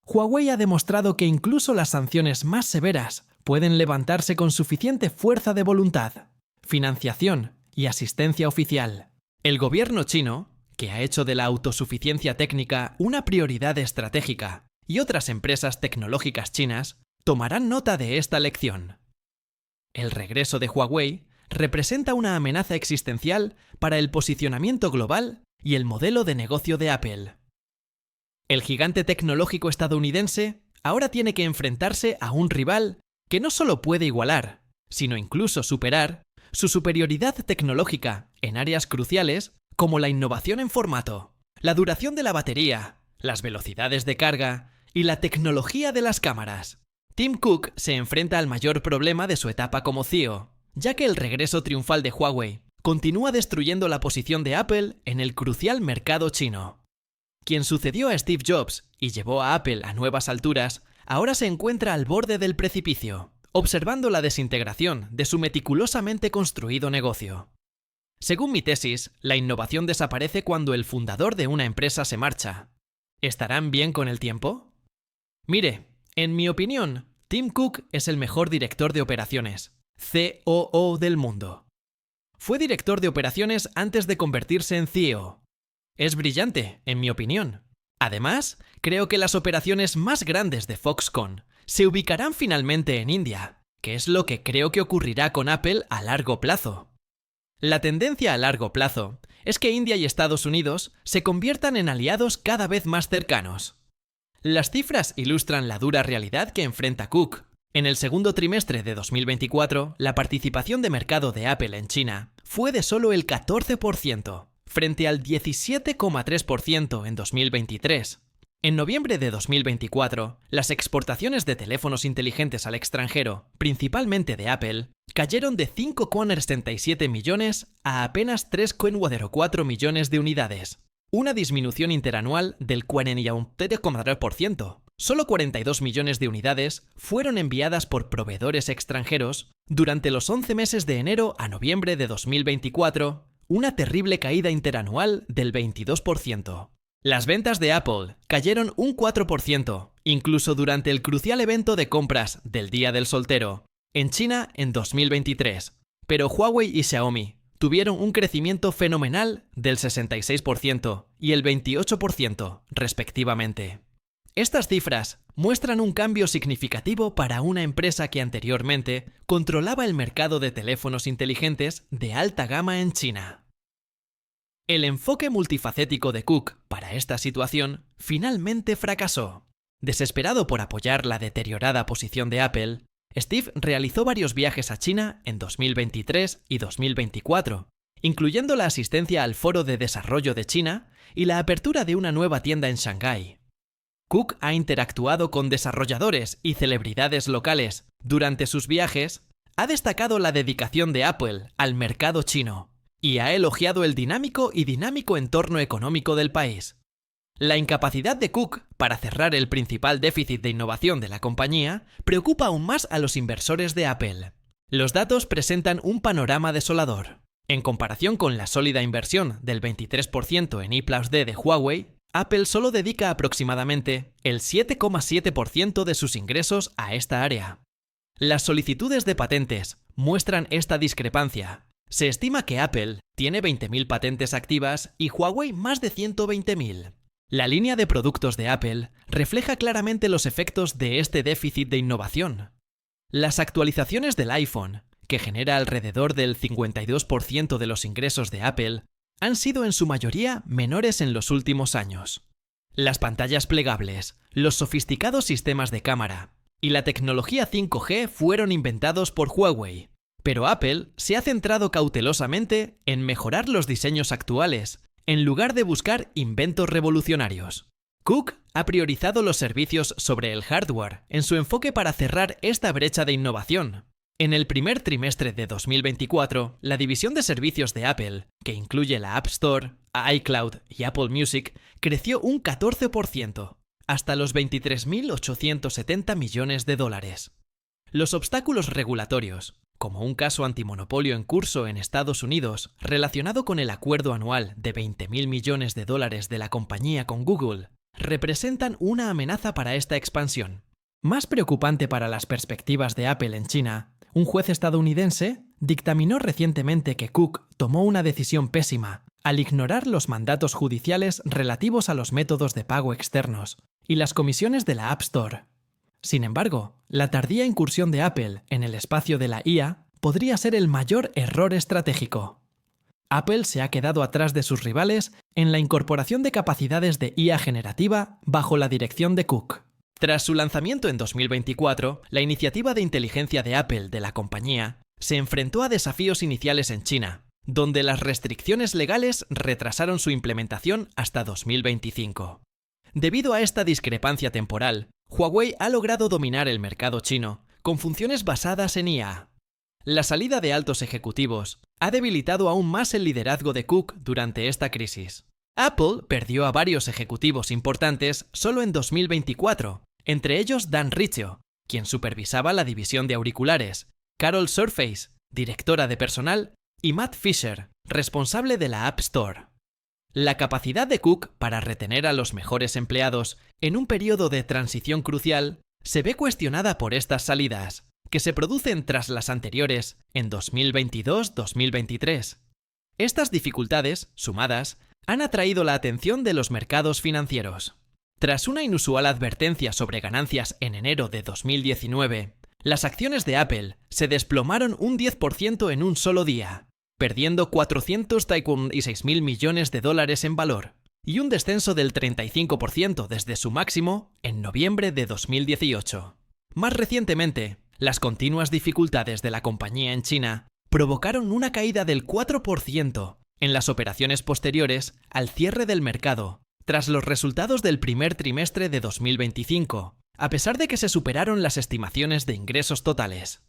Huawei ha demostrado que incluso las sanciones más severas pueden levantarse con suficiente fuerza de voluntad, financiación y asistencia oficial. El gobierno chino, que ha hecho de la autosuficiencia técnica una prioridad estratégica, y otras empresas tecnológicas chinas, tomarán nota de esta lección. El regreso de Huawei representa una amenaza existencial para el posicionamiento global y el modelo de negocio de Apple. El gigante tecnológico estadounidense ahora tiene que enfrentarse a un rival que no solo puede igualar, sino incluso superar, su superioridad tecnológica en áreas cruciales como la innovación en formato, la duración de la batería, las velocidades de carga y la tecnología de las cámaras. Tim Cook se enfrenta al mayor problema de su etapa como CEO, ya que el regreso triunfal de Huawei continúa destruyendo la posición de Apple en el crucial mercado chino. Quien sucedió a Steve Jobs y llevó a Apple a nuevas alturas, ahora se encuentra al borde del precipicio, observando la desintegración de su meticulosamente construido negocio. Según mi tesis, la innovación desaparece cuando el fundador de una empresa se marcha. ¿Estarán bien con el tiempo? Mire, en mi opinión, Tim Cook es el mejor director de operaciones, COO del mundo. Fue director de operaciones antes de convertirse en CEO. Es brillante, en mi opinión. Además, creo que las operaciones más grandes de Foxconn se ubicarán finalmente en India, que es lo que creo que ocurrirá con Apple a largo plazo. La tendencia a largo plazo es que India y Estados Unidos se conviertan en aliados cada vez más cercanos. Las cifras ilustran la dura realidad que enfrenta Cook. En el segundo trimestre de 2024, la participación de mercado de Apple en China fue de solo el 14%, frente al 17,3% en 2023. En noviembre de 2024, las exportaciones de teléfonos inteligentes al extranjero, principalmente de Apple, cayeron de 5,77 millones a apenas 3,04 millones de unidades, una disminución interanual del 41,3%. Solo 42 millones de unidades fueron enviadas por proveedores extranjeros durante los 11 meses de enero a noviembre de 2024, una terrible caída interanual del 22%. Las ventas de Apple cayeron un 4%, incluso durante el crucial evento de compras del Día del Soltero, en China en 2023. Pero Huawei y Xiaomi tuvieron un crecimiento fenomenal del 66% y el 28%, respectivamente. Estas cifras muestran un cambio significativo para una empresa que anteriormente controlaba el mercado de teléfonos inteligentes de alta gama en China. El enfoque multifacético de Cook para esta situación finalmente fracasó. Desesperado por apoyar la deteriorada posición de Apple, Steve realizó varios viajes a China en 2023 y 2024, incluyendo la asistencia al Foro de Desarrollo de China y la apertura de una nueva tienda en Shanghái. Cook ha interactuado con desarrolladores y celebridades locales durante sus viajes, ha destacado la dedicación de Apple al mercado chino y ha elogiado el dinámico entorno económico del país. La incapacidad de Cook para cerrar el principal déficit de innovación de la compañía preocupa aún más a los inversores de Apple. Los datos presentan un panorama desolador. En comparación con la sólida inversión del 23% en I+D de Huawei, Apple solo dedica aproximadamente el 7,7% de sus ingresos a esta área. Las solicitudes de patentes muestran esta discrepancia. Se estima que Apple tiene 20.000 patentes activas y Huawei más de 120.000. La línea de productos de Apple refleja claramente los efectos de este déficit de innovación. Las actualizaciones del iPhone, que genera alrededor del 52% de los ingresos de Apple, han sido en su mayoría menores en los últimos años. Las pantallas plegables, los sofisticados sistemas de cámara y la tecnología 5G fueron inventados por Huawei, pero Apple se ha centrado cautelosamente en mejorar los diseños actuales, en lugar de buscar inventos revolucionarios. Cook ha priorizado los servicios sobre el hardware en su enfoque para cerrar esta brecha de innovación. En el primer trimestre de 2024, la división de servicios de Apple, que incluye la App Store, iCloud y Apple Music, creció un 14%, hasta los 23.870 millones de dólares. Los obstáculos regulatorios, como un caso antimonopolio en curso en Estados Unidos relacionado con el acuerdo anual de 20.000 millones de dólares de la compañía con Google, representan una amenaza para esta expansión. Más preocupante para las perspectivas de Apple en China, un juez estadounidense dictaminó recientemente que Cook tomó una decisión pésima al ignorar los mandatos judiciales relativos a los métodos de pago externos y las comisiones de la App Store. Sin embargo, la tardía incursión de Apple en el espacio de la IA podría ser el mayor error estratégico. Apple se ha quedado atrás de sus rivales en la incorporación de capacidades de IA generativa bajo la dirección de Cook. Tras su lanzamiento en 2024, la iniciativa de inteligencia de Apple de la compañía se enfrentó a desafíos iniciales en China, donde las restricciones legales retrasaron su implementación hasta 2025. Debido a esta discrepancia temporal, Huawei ha logrado dominar el mercado chino con funciones basadas en IA. La salida de altos ejecutivos ha debilitado aún más el liderazgo de Cook durante esta crisis. Apple perdió a varios ejecutivos importantes solo en 2024, entre ellos Dan Riccio, quien supervisaba la división de auriculares, Carol Surface, directora de personal, y Matt Fisher, responsable de la App Store. La capacidad de Cook para retener a los mejores empleados en un periodo de transición crucial se ve cuestionada por estas salidas, que se producen tras las anteriores en 2022-2023. Estas dificultades, sumadas, han atraído la atención de los mercados financieros. Tras una inusual advertencia sobre ganancias en enero de 2019, las acciones de Apple se desplomaron un 10% en un solo día, perdiendo 436.000 millones de dólares en valor, y un descenso del 35% desde su máximo en noviembre de 2018. Más recientemente, las continuas dificultades de la compañía en China provocaron una caída del 4% en las operaciones posteriores al cierre del mercado, tras los resultados del primer trimestre de 2025, a pesar de que se superaron las estimaciones de ingresos totales.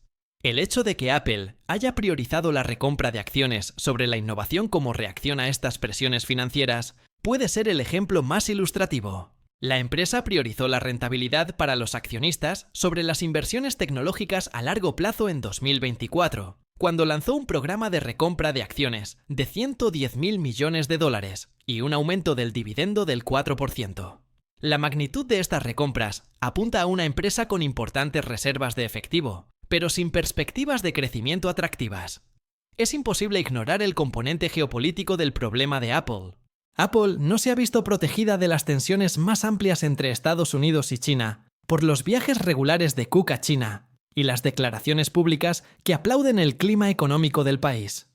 El hecho de que Apple haya priorizado la recompra de acciones sobre la innovación como reacción a estas presiones financieras puede ser el ejemplo más ilustrativo. La empresa priorizó la rentabilidad para los accionistas sobre las inversiones tecnológicas a largo plazo en 2024, cuando lanzó un programa de recompra de acciones de 110.000 millones de dólares y un aumento del dividendo del 4%. La magnitud de estas recompras apunta a una empresa con importantes reservas de efectivo, pero sin perspectivas de crecimiento atractivas. Es imposible ignorar el componente geopolítico del problema de Apple. Apple no se ha visto protegida de las tensiones más amplias entre Estados Unidos y China por los viajes regulares de Cook a China y las declaraciones públicas que aplauden el clima económico del país.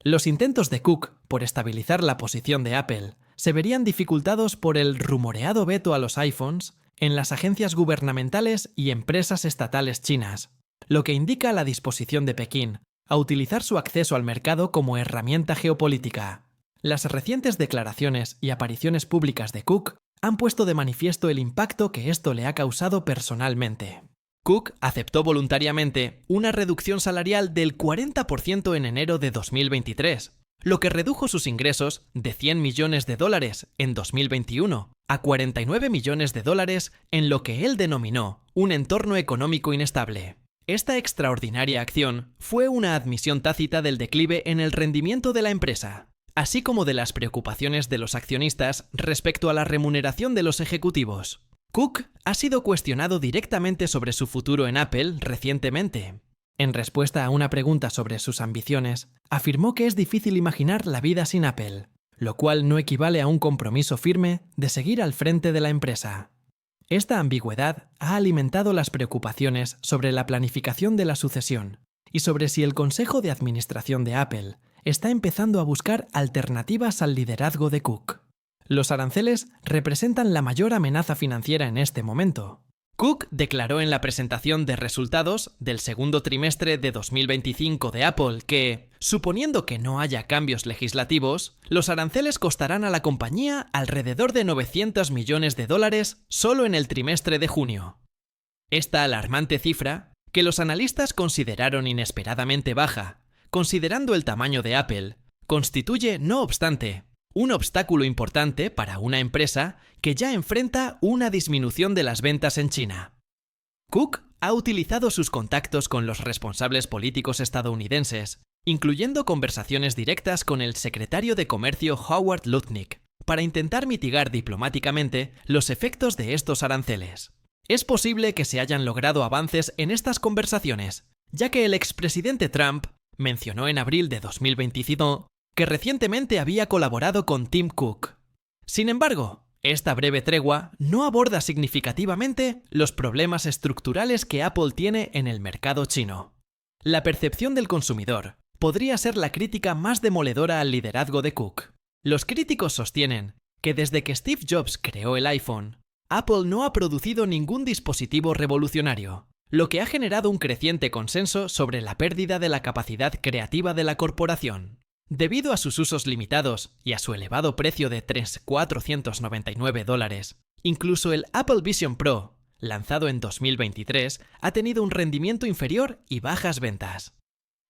Los intentos de Cook por estabilizar la posición de Apple se verían dificultados por el rumoreado veto a los iPhones en las agencias gubernamentales y empresas estatales chinas, lo que indica la disposición de Pekín a utilizar su acceso al mercado como herramienta geopolítica. Las recientes declaraciones y apariciones públicas de Cook han puesto de manifiesto el impacto que esto le ha causado personalmente. Cook aceptó voluntariamente una reducción salarial del 40% en enero de 2023, lo que redujo sus ingresos de $100 millones en 2021 a $49 millones en lo que él denominó un entorno económico inestable. Esta extraordinaria acción fue una admisión tácita del declive en el rendimiento de la empresa, así como de las preocupaciones de los accionistas respecto a la remuneración de los ejecutivos. Cook ha sido cuestionado directamente sobre su futuro en Apple recientemente. En respuesta a una pregunta sobre sus ambiciones, afirmó que es difícil imaginar la vida sin Apple, lo cual no equivale a un compromiso firme de seguir al frente de la empresa. Esta ambigüedad ha alimentado las preocupaciones sobre la planificación de la sucesión y sobre si el Consejo de Administración de Apple está empezando a buscar alternativas al liderazgo de Cook. Los aranceles representan la mayor amenaza financiera en este momento. Cook declaró en la presentación de resultados del segundo trimestre de 2025 de Apple que, suponiendo que no haya cambios legislativos, los aranceles costarán a la compañía alrededor de $900 millones solo en el trimestre de junio. Esta alarmante cifra, que los analistas consideraron inesperadamente baja, considerando el tamaño de Apple, constituye, no obstante, un obstáculo importante para una empresa que ya enfrenta una disminución de las ventas en China. Cook ha utilizado sus contactos con los responsables políticos estadounidenses, incluyendo conversaciones directas con el secretario de Comercio Howard Lutnick, para intentar mitigar diplomáticamente los efectos de estos aranceles. Es posible que se hayan logrado avances en estas conversaciones, ya que el expresidente Trump mencionó en abril de 2025 que recientemente había colaborado con Tim Cook. Sin embargo, esta breve tregua no aborda significativamente los problemas estructurales que Apple tiene en el mercado chino. La percepción del consumidor podría ser la crítica más demoledora al liderazgo de Cook. Los críticos sostienen que desde que Steve Jobs creó el iPhone, Apple no ha producido ningún dispositivo revolucionario, lo que ha generado un creciente consenso sobre la pérdida de la capacidad creativa de la corporación. Debido a sus usos limitados y a su elevado precio de $3.499, incluso el Apple Vision Pro, lanzado en 2023, ha tenido un rendimiento inferior y bajas ventas.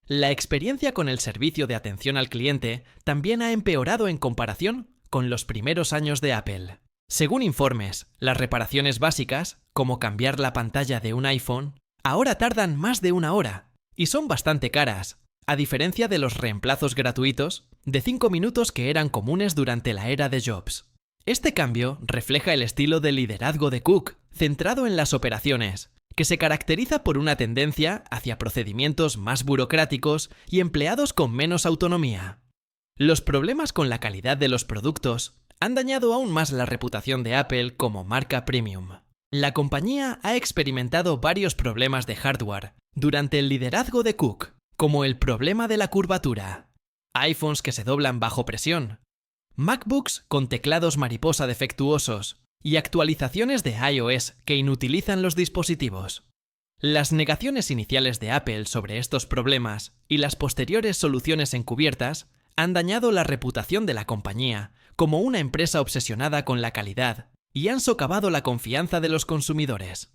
La experiencia con el servicio de atención al cliente también ha empeorado en comparación con los primeros años de Apple. Según informes, las reparaciones básicas, como cambiar la pantalla de un iPhone, ahora tardan más de una hora y son bastante caras, a diferencia de los reemplazos gratuitos de 5 minutos que eran comunes durante la era de Jobs. Este cambio refleja el estilo de liderazgo de Cook, centrado en las operaciones, que se caracteriza por una tendencia hacia procedimientos más burocráticos y empleados con menos autonomía. Los problemas con la calidad de los productos han dañado aún más la reputación de Apple como marca premium. La compañía ha experimentado varios problemas de hardware durante el liderazgo de Cook, como el problema de la curvatura, iPhones que se doblan bajo presión, MacBooks con teclados mariposa defectuosos y actualizaciones de iOS que inutilizan los dispositivos. Las negaciones iniciales de Apple sobre estos problemas y las posteriores soluciones encubiertas han dañado la reputación de la compañía como una empresa obsesionada con la calidad y han socavado la confianza de los consumidores.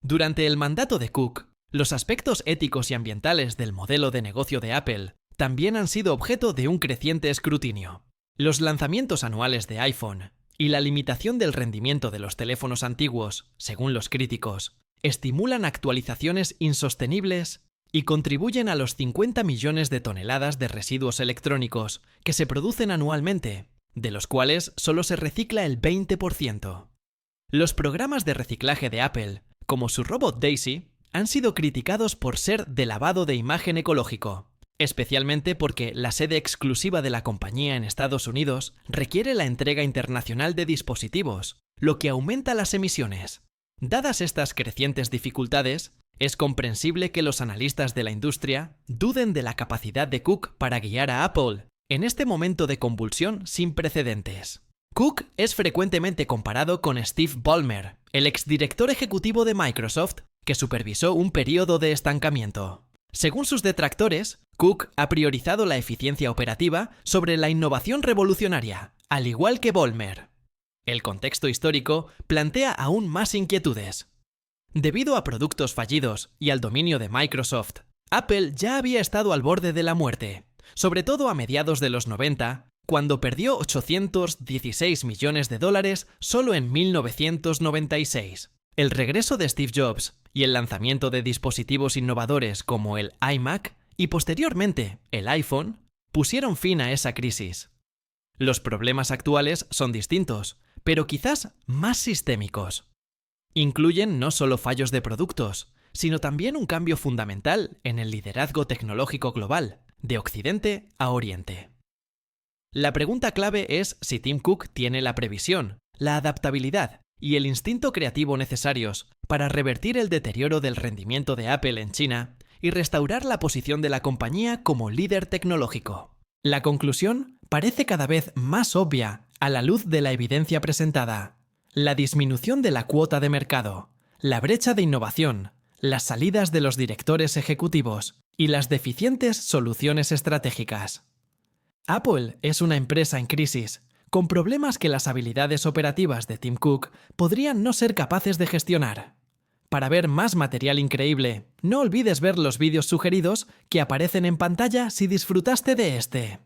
Durante el mandato de Cook, los aspectos éticos y ambientales del modelo de negocio de Apple también han sido objeto de un creciente escrutinio. Los lanzamientos anuales de iPhone y la limitación del rendimiento de los teléfonos antiguos, según los críticos, estimulan actualizaciones insostenibles y contribuyen a los 50 millones de toneladas de residuos electrónicos que se producen anualmente, de los cuales solo se recicla el 20%. Los programas de reciclaje de Apple, como su robot Daisy, han sido criticados por ser de lavado de imagen ecológico, especialmente porque la sede exclusiva de la compañía en Estados Unidos requiere la entrega internacional de dispositivos, lo que aumenta las emisiones. Dadas estas crecientes dificultades, es comprensible que los analistas de la industria duden de la capacidad de Cook para guiar a Apple en este momento de convulsión sin precedentes. Cook es frecuentemente comparado con Steve Ballmer, el exdirector ejecutivo de Microsoft, que supervisó un periodo de estancamiento. Según sus detractores, Cook ha priorizado la eficiencia operativa sobre la innovación revolucionaria, al igual que Ballmer. El contexto histórico plantea aún más inquietudes. Debido a productos fallidos y al dominio de Microsoft, Apple ya había estado al borde de la muerte, sobre todo a mediados de los 90, cuando perdió $816 millones solo en 1996. El regreso de Steve Jobs y el lanzamiento de dispositivos innovadores como el iMac y posteriormente el iPhone pusieron fin a esa crisis. Los problemas actuales son distintos, pero quizás más sistémicos. Incluyen no solo fallos de productos, sino también un cambio fundamental en el liderazgo tecnológico global, de Occidente a Oriente. La pregunta clave es si Tim Cook tiene la previsión, la adaptabilidad y el instinto creativo necesarios para revertir el deterioro del rendimiento de Apple en China y restaurar la posición de la compañía como líder tecnológico. La conclusión parece cada vez más obvia a la luz de la evidencia presentada. La disminución de la cuota de mercado, la brecha de innovación, las salidas de los directores ejecutivos y las deficientes soluciones estratégicas. Apple es una empresa en crisis, con problemas que las habilidades operativas de Tim Cook podrían no ser capaces de gestionar. Para ver más material increíble, no olvides ver los vídeos sugeridos que aparecen en pantalla si disfrutaste de este.